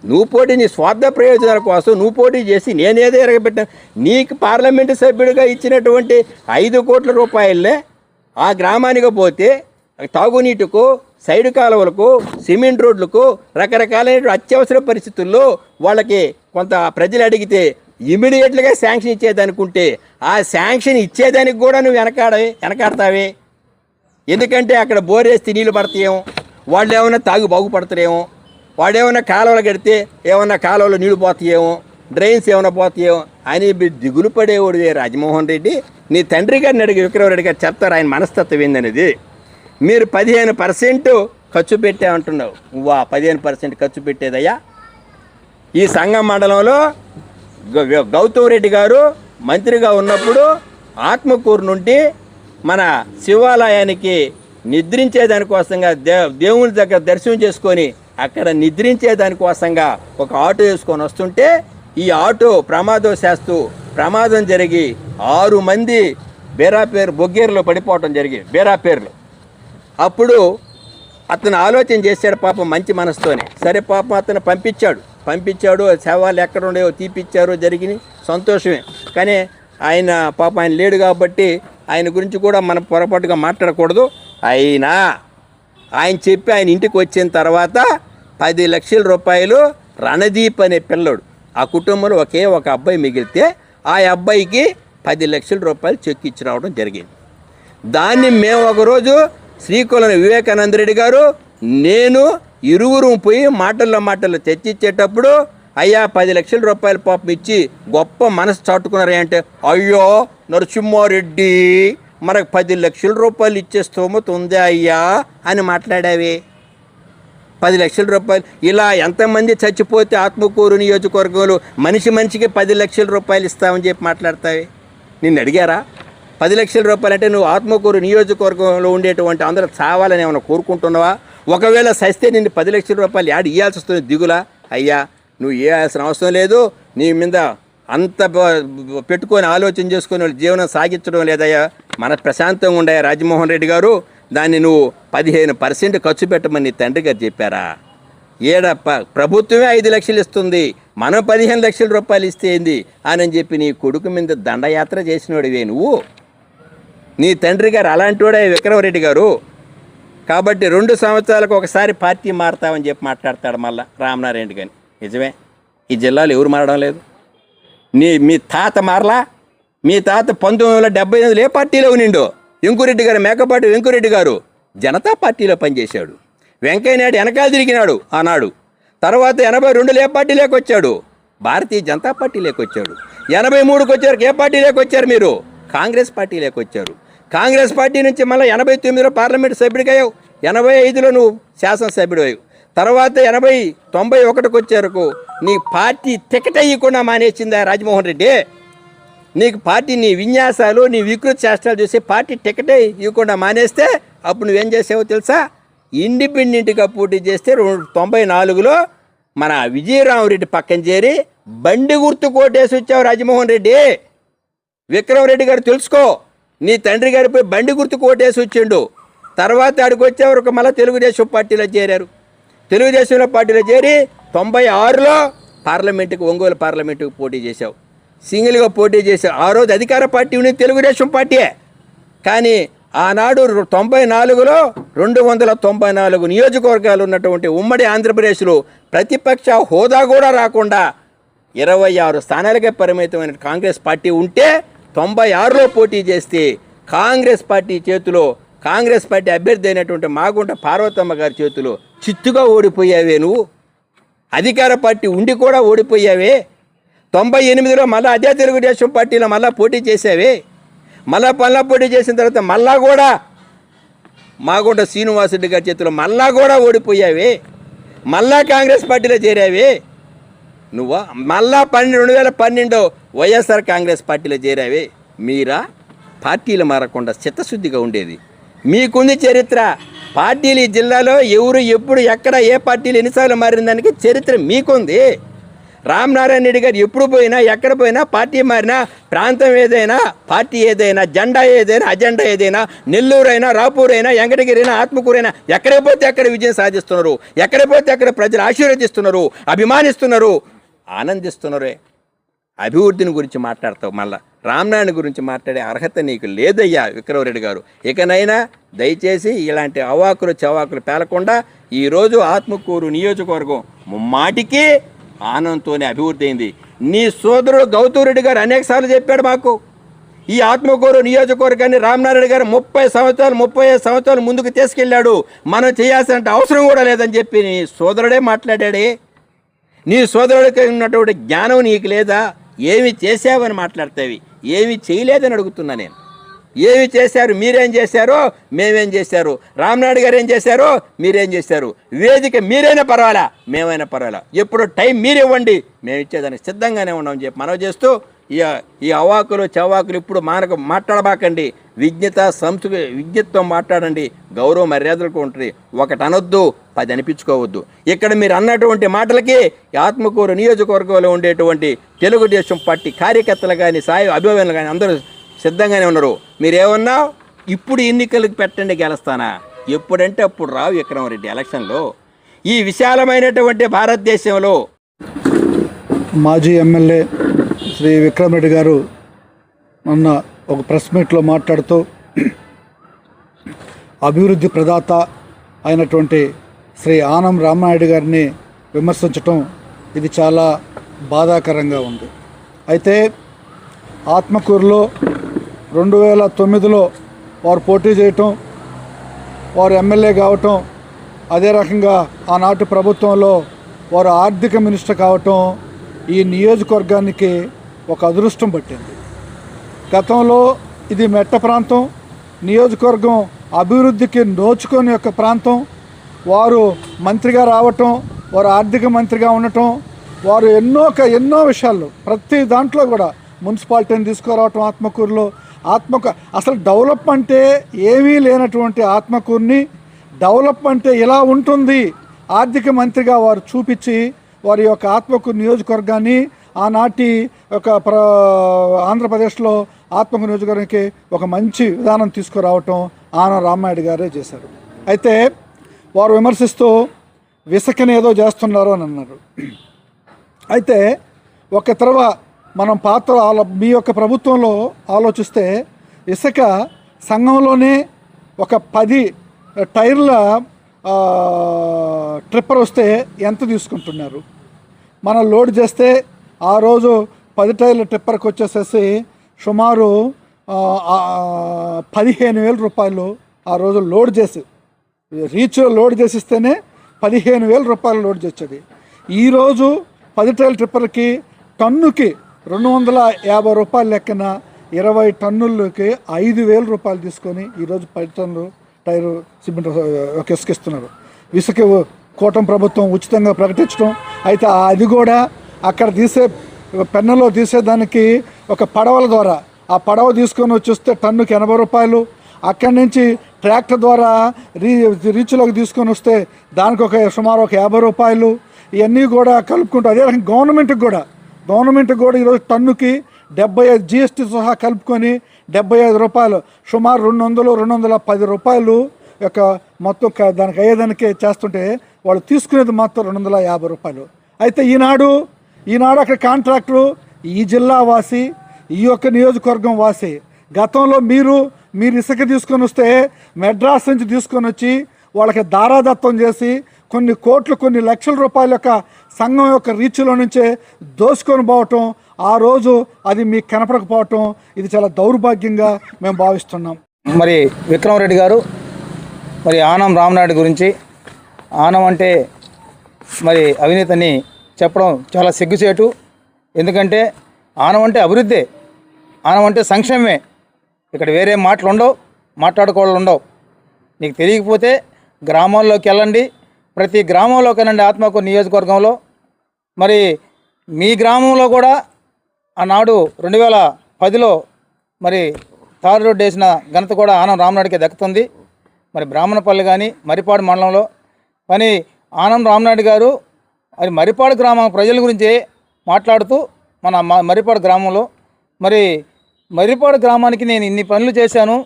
నువ్వు పోటీ నీ స్వార్థ ప్రయోజనాల కోసం నువ్వు పోటీ చేసి నేనేదో ఎరగబెట్టాను. నీకు పార్లమెంటు సభ్యుడిగా ఇచ్చినటువంటి 5 కోట్ల రూపాయలే ఆ గ్రామానికి పోతే తాగునీటికు, సైడ్ కాలువలకు, సిమెంట్ రోడ్లకు, రకరకాలైన అత్యవసర పరిస్థితుల్లో వాళ్ళకి కొంత ప్రజలు అడిగితే ఇమీడియట్గా శాంక్షన్ ఇచ్చేదనుకుంటే ఆ శాంక్షన్ ఇచ్చేదానికి కూడా నువ్వు వెనకాడతావే. ఎందుకంటే అక్కడ బోరేస్తే నీళ్ళు పడతాయేమో, వాళ్ళు ఏమైనా తాగు బాగుపడతారేమో, వాడు ఏమైనా కాలువలు కడితే ఏమన్నా కాలువలో నీళ్ళు పోతాయేమో, డ్రైన్స్ ఏమైనా పోతాయేమో అని దిగులు పడేవాడు రాజమోహన్ రెడ్డి. నీ తండ్రి గారిని అడిగి విక్రమరెడ్డి గారు చెప్తారు ఆయన మనస్తత్వం ఏందనేది. మీరు 15% ఖర్చు పెట్టామంటున్నావు. వా, 15% ఖర్చు పెట్టేదయ్యా. ఈ సంఘం మండలంలో గౌతమ్ రెడ్డి గారు మంత్రిగా ఉన్నప్పుడు ఆత్మకూరు నుండి మన శివాలయానికి నిద్రించేదానికోసంగా దేవుని దగ్గర దర్శనం చేసుకొని అక్కడ నిద్రించేదానికోసంగా ఒక ఆటో వేసుకొని వస్తుంటే ఈ ఆటో ప్రమాదం జరిగి 6 మంది బొగ్గేరులో పడిపోవటం జరిగింది. బేరాపేరులో. అప్పుడు అతను ఆలోచన చేశాడు పాపం మంచి మనసుతోనే. సరే పాపం అతను పంపించాడు. శవాలు ఎక్కడ ఉండేవో తీపిచ్చారు, జరిగినాయి, సంతోషమే. కానీ ఆయన పాపం ఆయన లేడు కాబట్టి ఆయన గురించి కూడా మనం పొరపాటుగా మాట్లాడకూడదు. అయినా ఆయన చెప్పి ఆయన ఇంటికి వచ్చిన తర్వాత 10 లక్షల రూపాయలు రణదీప్ అనే పిల్లడు, ఆ కుటుంబంలో ఒకే ఒక అబ్బాయి మిగిలితే ఆ అబ్బాయికి 10 లక్షల రూపాయలు చెక్ ఇచ్చి రావడం జరిగింది. దాన్ని మేము ఒకరోజు శ్రీకులం వివేకానంద రెడ్డి గారు నేను ఇరువురు పోయి మాటల్లో తెచ్చిచ్చేటప్పుడు అయ్యా 10 లక్షల రూపాయలు పాపం ఇచ్చి గొప్ప మనసు చాటుకున్నారే అంటే, అయ్యో నరసింహారెడ్డి మనకు 10 లక్షల రూపాయలు ఇచ్చే స్తోమత ఉందా అయ్యా అని మాట్లాడావే. 10 లక్షల రూపాయలు ఇలా ఎంతమంది చచ్చిపోతే ఆత్మకూరు నియోజకవర్గంలో మనిషికి 10 లక్షల రూపాయలు ఇస్తామని చెప్పి మాట్లాడతావే. నిన్ను అడిగారా? 10 లక్షల రూపాయలు అంటే నువ్వు ఆత్మకూరు నియోజకవర్గంలో ఉండేటువంటి అందరూ చావాలని ఏమైనా కోరుకుంటున్నావా? ఒకవేళ సస్తే నిన్ను 10 లక్షల రూపాయలు యాడ్ ఇవ్వాల్సి వస్తుంది దిగులా? అయ్యా నువ్వు ఇవ్వాల్సిన అవసరం లేదు, నీ మీద అంత పెట్టుకొని ఆలోచన చేసుకొని వాళ్ళు జీవనం సాగించడం లేదయ్యా, మన ప్రశాంతంగా ఉండయా రాజమోహన్ రెడ్డి గారు, దాన్ని నువ్వు 15% ఖర్చు పెట్టమని నీ తండ్రి గారు చెప్పారా? ఏడప్ప ప్రభుత్వమే 5 లక్షలు ఇస్తుంది, మనం 15 లక్షల రూపాయలు ఇస్తే ఏంది అని చెప్పి నీ కొడుకు మీద దండయాత్ర చేసినోడివే నువ్వు. నీ తండ్రి గారు అలాంటి వాడే విక్రమరెడ్డి గారు. కాబట్టి 2 సంవత్సరాలకు ఒకసారి పార్టీ మారుతామని చెప్పి మాట్లాడతాడు మళ్ళా రామనారాయణ గారిని. నిజమే, ఈ జిల్లాలో ఎవరు మారడం లేదు. మీ తాత మారలా? మీ తాత 1978 ఏ పార్టీలో ఉండిండో? వెంకురెడ్డి గారు, మేకపాటి వెంకురెడ్డి గారు జనతా పార్టీలో పనిచేశాడు. వెంకయ్యనాయుడు వెనకాల తిరిగినాడు ఆనాడు. తర్వాత 82 ఏ పార్టీలోకి వచ్చాడు? భారతీయ జనతా పార్టీలోకి వచ్చాడు. 83కి వచ్చారు. ఏ పార్టీలోకి వచ్చారు మీరు? కాంగ్రెస్ పార్టీలోకి వచ్చారు. కాంగ్రెస్ పార్టీ నుంచి మళ్ళీ 89లో పార్లమెంట్ సభ్యుడిగావు, 85లో నువ్వు శాసనసభ్యుడు అయ్యావు. తర్వాత 91కి వచ్చారు. నీ పార్టీ టికెట్ అయ్యకుండా మానేసిందా రాజమోహన్ రెడ్డి? నీకు పార్టీ నీ విన్యాసాలు నీ వికృతి చేష్టాలు చూసి పార్టీ టికెట్ ఇవ్వకుండా మానేస్తే అప్పుడు నువ్వేం చేసావో తెలుసా? ఇండిపెండెంట్గా పోటీ చేస్తే 94లో మన విజయరామరెడ్డి పక్కన చేరి బండి గుర్తు కోటేసి వచ్చావు రాజమోహన్ రెడ్డి. విక్రమరెడ్డి గారు తెలుసుకో, నీ తండ్రి గారిపై బండి గుర్తు కోటేసి వచ్చిండు. తర్వాత ఆడికి వచ్చేవరకు మళ్ళీ తెలుగుదేశం పార్టీలో చేరారు. తెలుగుదేశంలో పార్టీలో చేరి 96లో పార్లమెంటుకు, ఒంగోలు పార్లమెంటుకు పోటీ చేశావు. సింగిల్గా పోటీ చేశావు. ఆ రోజు అధికార పార్టీ ఉన్నది తెలుగుదేశం పార్టీయే. కానీ ఆనాడు 94లో 294 నియోజకవర్గాలు ఉన్నటువంటి ఉమ్మడి ఆంధ్రప్రదేశ్లో ప్రతిపక్ష హోదా కూడా రాకుండా 26 స్థానాలకే పరిమితమైన కాంగ్రెస్ పార్టీ ఉంటే 96లో పోటీ చేస్తే కాంగ్రెస్ పార్టీ చేతిలో, కాంగ్రెస్ పార్టీ అభ్యర్థి అయినటువంటి మాగుంట పార్వతమ్మ గారి చేతిలో చిత్తుగా ఓడిపోయావే నువ్వు. అధికార పార్టీ ఉండి కూడా ఓడిపోయావే. 98లో మళ్ళీ అదే తెలుగుదేశం పార్టీలో మళ్ళీ పోటీ చేసావే. మళ్ళా పోటీ చేసిన తర్వాత మళ్ళా కూడా మాగుంట శ్రీనివాసరెడ్డి గారి చేతిలో మళ్ళా కూడా ఓడిపోయావే. మళ్ళా కాంగ్రెస్ పార్టీలో చేరావే నువ్వు. మళ్ళా 2012 వైఎస్ఆర్ కాంగ్రెస్ పార్టీలో చేరావే. మీరా పార్టీలు మారకుండా చిత్తశుద్ధిగా ఉండేది మీకుంది చరిత్ర. పార్టీలు ఈ జిల్లాలో ఎవరు ఎప్పుడు ఎక్కడ ఏ పార్టీలు ఎన్నిసార్లు మారిన దానికి చరిత్ర మీకుంది. రామనారాయణ రెడ్డి గారు ఎప్పుడు పోయినా ఎక్కడ పోయినా పార్టీ మారినా, ప్రాంతం ఏదైనా, పార్టీ ఏదైనా, జెండా ఏదైనా, అజెండా ఏదైనా, నెల్లూరు అయినా, రాపూర్ అయినా, వెంకటగిరి అయినా, ఆత్మకూరు అయినా, ఎక్కడికి పోతే అక్కడ విజయం సాధిస్తున్నారు. ఎక్కడికి పోతే అక్కడ ప్రజలు ఆశీర్వదిస్తున్నారు, అభిమానిస్తున్నారు, ఆనందిస్తున్నారే. అభివృద్ధిని గురించి మాట్లాడతావు, మళ్ళా రామనారాయణ గురించి మాట్లాడే అర్హత నీకు లేదయ్యా విక్రమరెడ్డి గారు. ఇకనైనా దయచేసి ఇలాంటి అవాకులు చవాకులు పేలకుండా ఈరోజు ఆత్మకూరు నియోజకవర్గం ముమ్మాటికి ఆనందంతోనే అభివృద్ధి అయింది. నీ సోదరుడు గౌతమ్ రెడ్డి గారు అనేకసార్లు చెప్పాడు మాకు, ఈ ఆత్మకూరు నియోజకవర్గాన్ని రామనారాయణ గారు 35 సంవత్సరాలు ముందుకు తీసుకెళ్ళాడు, మనం చేయాల్సిన అవసరం కూడా లేదని చెప్పి నీ సోదరుడే మాట్లాడాడే. నీ సోదరుడికి ఉన్నటువంటి జ్ఞానం నీకు లేదా? ఏమి చేశావని మాట్లాడతావి, ఏమి చేయలేదని అడుగుతున్నా నేను. ఏమి చేశారు? మీరేం చేశారో, మేమేం చేశారు, రామనాయుడు గారు ఏం చేశారో, మీరేం చేశారు. వేదిక మీరైనా పర్వాలా, మేమైనా పర్వాలా, ఎప్పుడు టైం మీరు ఇవ్వండి, మేము ఇచ్చేదానికి సిద్ధంగానే ఉన్నామని చెప్పి మనవి చేస్తూ, ఈ అవాకులు చవాకులు ఇప్పుడు మాట్లాడబాకండి. విజ్ఞతతో మాట్లాడండి. గౌరవ మర్యాదలకు ఉంటుంది. ఒకటి అనొద్దు, 10 అనిపించుకోవద్దు. ఇక్కడ మీరు అన్నటువంటి మాటలకి ఆత్మకూరు నియోజకవర్గంలో ఉండేటువంటి తెలుగుదేశం పార్టీ కార్యకర్తలు కానీ, సాయి అభిమానులు కానీ అందరూ సిద్ధంగానే ఉన్నారు. మీరేమన్నా ఇప్పుడు ఎన్నికలకు పెట్టండి, గెలుస్తానా? ఎప్పుడంటే అప్పుడు రావు విక్రమరెడ్డి ఎలక్షన్లో. ఈ విశాలమైనటువంటి భారతదేశంలో మాజీ ఎమ్మెల్యే శ్రీ విక్రమరెడ్డి గారు మొన్న ఒక ప్రెస్ మీట్లో మాట్లాడుతూ అభివృద్ధి ప్రదాత అయినటువంటి శ్రీ ఆనం రామనాయుడు గారిని విమర్శించటం ఇది చాలా బాధాకరంగా ఉంది. అయితే ఆత్మకూరులో 2009లో వారు పోటీ చేయటం, వారు ఎమ్మెల్యే కావటం, అదే రకంగా ఆనాటి ప్రభుత్వంలో వారు ఆర్థిక మినిస్టర్ కావటం ఈ నియోజకవర్గానికి ఒక అదృష్టం పట్టింది. గతంలో ఇది మెట్ట ప్రాంతం, నియోజకవర్గం అభివృద్ధికి నోచుకొని యొక్క ప్రాంతం. వారు మంత్రిగా రావటం, వారు ఆర్థిక మంత్రిగా ఉండటం, వారు ఎన్నో విషయాల్లో ప్రతి దాంట్లో కూడా మున్సిపాలిటీని తీసుకురావటం ఆత్మకూరులో. అసలు డెవలప్మెంటే ఏమీ లేనటువంటి ఆత్మకూరుని డెవలప్మెంటే ఇలా ఉంటుంది ఆర్థిక మంత్రిగా వారు చూపించి వారి యొక్క ఆత్మకూరు నియోజకవర్గాన్ని ఆనాటి ఒక ఆంధ్రప్రదేశ్లో ఆత్మకూరు నియోజకవర్గానికి ఒక మంచి విధానం తీసుకురావటం ఆనం రామనాయుడు గారే చేశారు. అయితే వారు విమర్శిస్తూ విసకని ఏదో చేస్తున్నారు అని అన్నారు. అయితే ఒక తర్వాత మనం మీ యొక్క ప్రభుత్వంలో ఆలోచిస్తే ఇసుక సంఘంలోనే ఒక 10 టైర్ల ట్రిప్పర్ వస్తే ఎంత తీసుకుంటున్నారు? మనం లోడ్ చేస్తే ఆ రోజు 10 టైర్ల ట్రిప్పర్కి వచ్చేసేసి సుమారు 15,000 రూపాయలు ఆ రోజు లోడ్ చేసి రీచ్లో లోడ్ చేసిస్తేనే 15,000 రూపాయలు లోడ్ చేసేది. ఈరోజు 10 టైర్ల ట్రిప్పర్కి టన్నుకి 250 రూపాయల లెక్కన 20 టన్నులకి 5,000 రూపాయలు తీసుకొని ఈరోజు 10 టన్నులు టైరు సిమెంట్ ఒక ఇసుకిస్తున్నారు. ఇసుక కూటమి ప్రభుత్వం ఉచితంగా ప్రకటించడం. అయితే అది కూడా అక్కడ పెన్నలో తీసేదానికి ఒక పడవల ద్వారా ఆ పడవ తీసుకొని వచ్చేస్తే టన్నుకి 80 రూపాయలు. అక్కడి నుంచి ట్రాక్టర్ ద్వారా రీచ్లోకి తీసుకొని వస్తే దానికి సుమారు 50 రూపాయలు. ఇవన్నీ కూడా కలుపుకుంటూ అదే రకంగా గవర్నమెంట్ కూడా ఈరోజు టన్నుకి 75 GST సహా కలుపుకొని 75 రూపాయలు, సుమారు 210 రూపాయలు యొక్క మొత్తం దానికి అయ్యేదానికే చేస్తుంటే వాళ్ళు తీసుకునేది మాత్రం 250 రూపాయలు. అయితే ఈనాడు అక్కడ కాంట్రాక్టరు ఈ జిల్లా వాసి, ఈ యొక్క నియోజకవర్గం వాసి. గతంలో మీరు ఇసుక తీసుకొని వస్తే మెడ్రాస్ నుంచి తీసుకొని వచ్చి వాళ్ళకి దారాదత్తం చేసి కొన్ని కోట్లు కొన్ని లక్షల రూపాయల యొక్క సంఘం యొక్క రీచ్లో నుంచే దోసుకొని పోవటం, ఆ రోజు అది మీకు కనపడకపోవటం ఇది చాలా దౌర్భాగ్యంగా మేము భావిస్తున్నాం. మరి విక్రమరెడ్డి గారు మరి ఆనం రామనాయుడు గురించి ఆనం అంటే మరి అవినీతిని చెప్పడం చాలా సిగ్గుచేటు. ఎందుకంటే ఆనం అంటే అభివృద్ధి, ఆనం అంటే సంక్షేమమే. ఇక్కడ వేరే మాటలు ఉండవు, మాట్లాడుకోవడం ఉండవు. నీకు తెలియకపోతే గ్రామాల్లోకి వెళ్ళండి, ప్రతి గ్రామంలోకి వెళ్ళండి. ఆత్మకూరు నియోజకవర్గంలో మరి మీ గ్రామంలో కూడా ఆనాడు 2010లో మరి తారు రోడ్డు వేసిన ఘనత కూడా ఆనం రామనాయుడికి దక్కుతుంది. మరి బ్రాహ్మణపల్లి కానీ మరిపాడు మండలంలో కానీ ఆనం రామనాయుడు గారు అది మరిపాడు గ్రామం ప్రజల గురించి మాట్లాడుతూ మన మరిపాడు గ్రామంలో మరిపాడు గ్రామానికి నేను ఇన్ని పనులు చేశాను,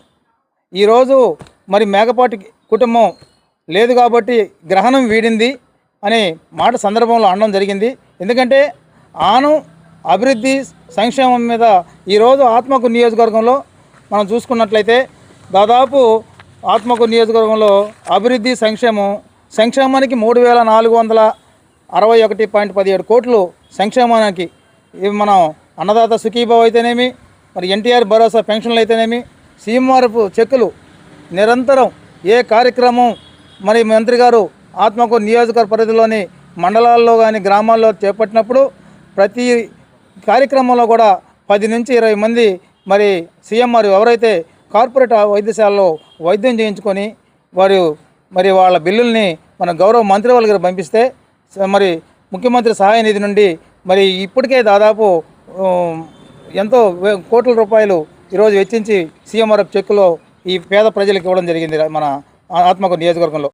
ఈరోజు మరి మేకపాటి కుటుంబం లేదు కాబట్టి గ్రహణం వీడింది అనే మాట సందర్భంలో అనడం జరిగింది. ఎందుకంటే ఆనం అభివృద్ధి సంక్షేమం మీద ఈరోజు ఆత్మకూరు నియోజకవర్గంలో మనం చూసుకున్నట్లయితే దాదాపు ఆత్మకూరు నియోజకవర్గంలో అభివృద్ధి సంక్షేమానికి 3,461.17 కోట్లు సంక్షేమానికి మనం అన్నదాత సుఖీభావ్ అయితేనేమి, మరి ఎన్టీఆర్ భరోసా పెన్షన్లు అయితేనేమి, సీఎంఆర్ఎఫ్ చెక్కులు నిరంతరం ఏ కార్యక్రమం మరి మంత్రి గారు ఆత్మకూరు నియోజకవర్గ పరిధిలోని మండలాల్లో కానీ గ్రామాల్లో చేపట్టినప్పుడు ప్రతి కార్యక్రమంలో కూడా 10 నుంచి 20 మంది మరి సీఎంఆర్ ఎవరైతే కార్పొరేట్ వైద్యశాలలో వైద్యం చేయించుకొని మరి వాళ్ళ బిల్లుల్ని మన గౌరవ మంత్రి వాళ్ళ దగ్గర పంపిస్తే మరి ముఖ్యమంత్రి సహాయ నిధి నుండి మరి ఇప్పటికే దాదాపు ఎంతో కోట్ల రూపాయలు ఈరోజు వెచ్చించి సీఎంఆర్ఎఫ్ చెక్కులో ఈ పేద ప్రజలకు ఇవ్వడం జరిగింది మన ఆత్మకూరు నియోజకవర్గంలో.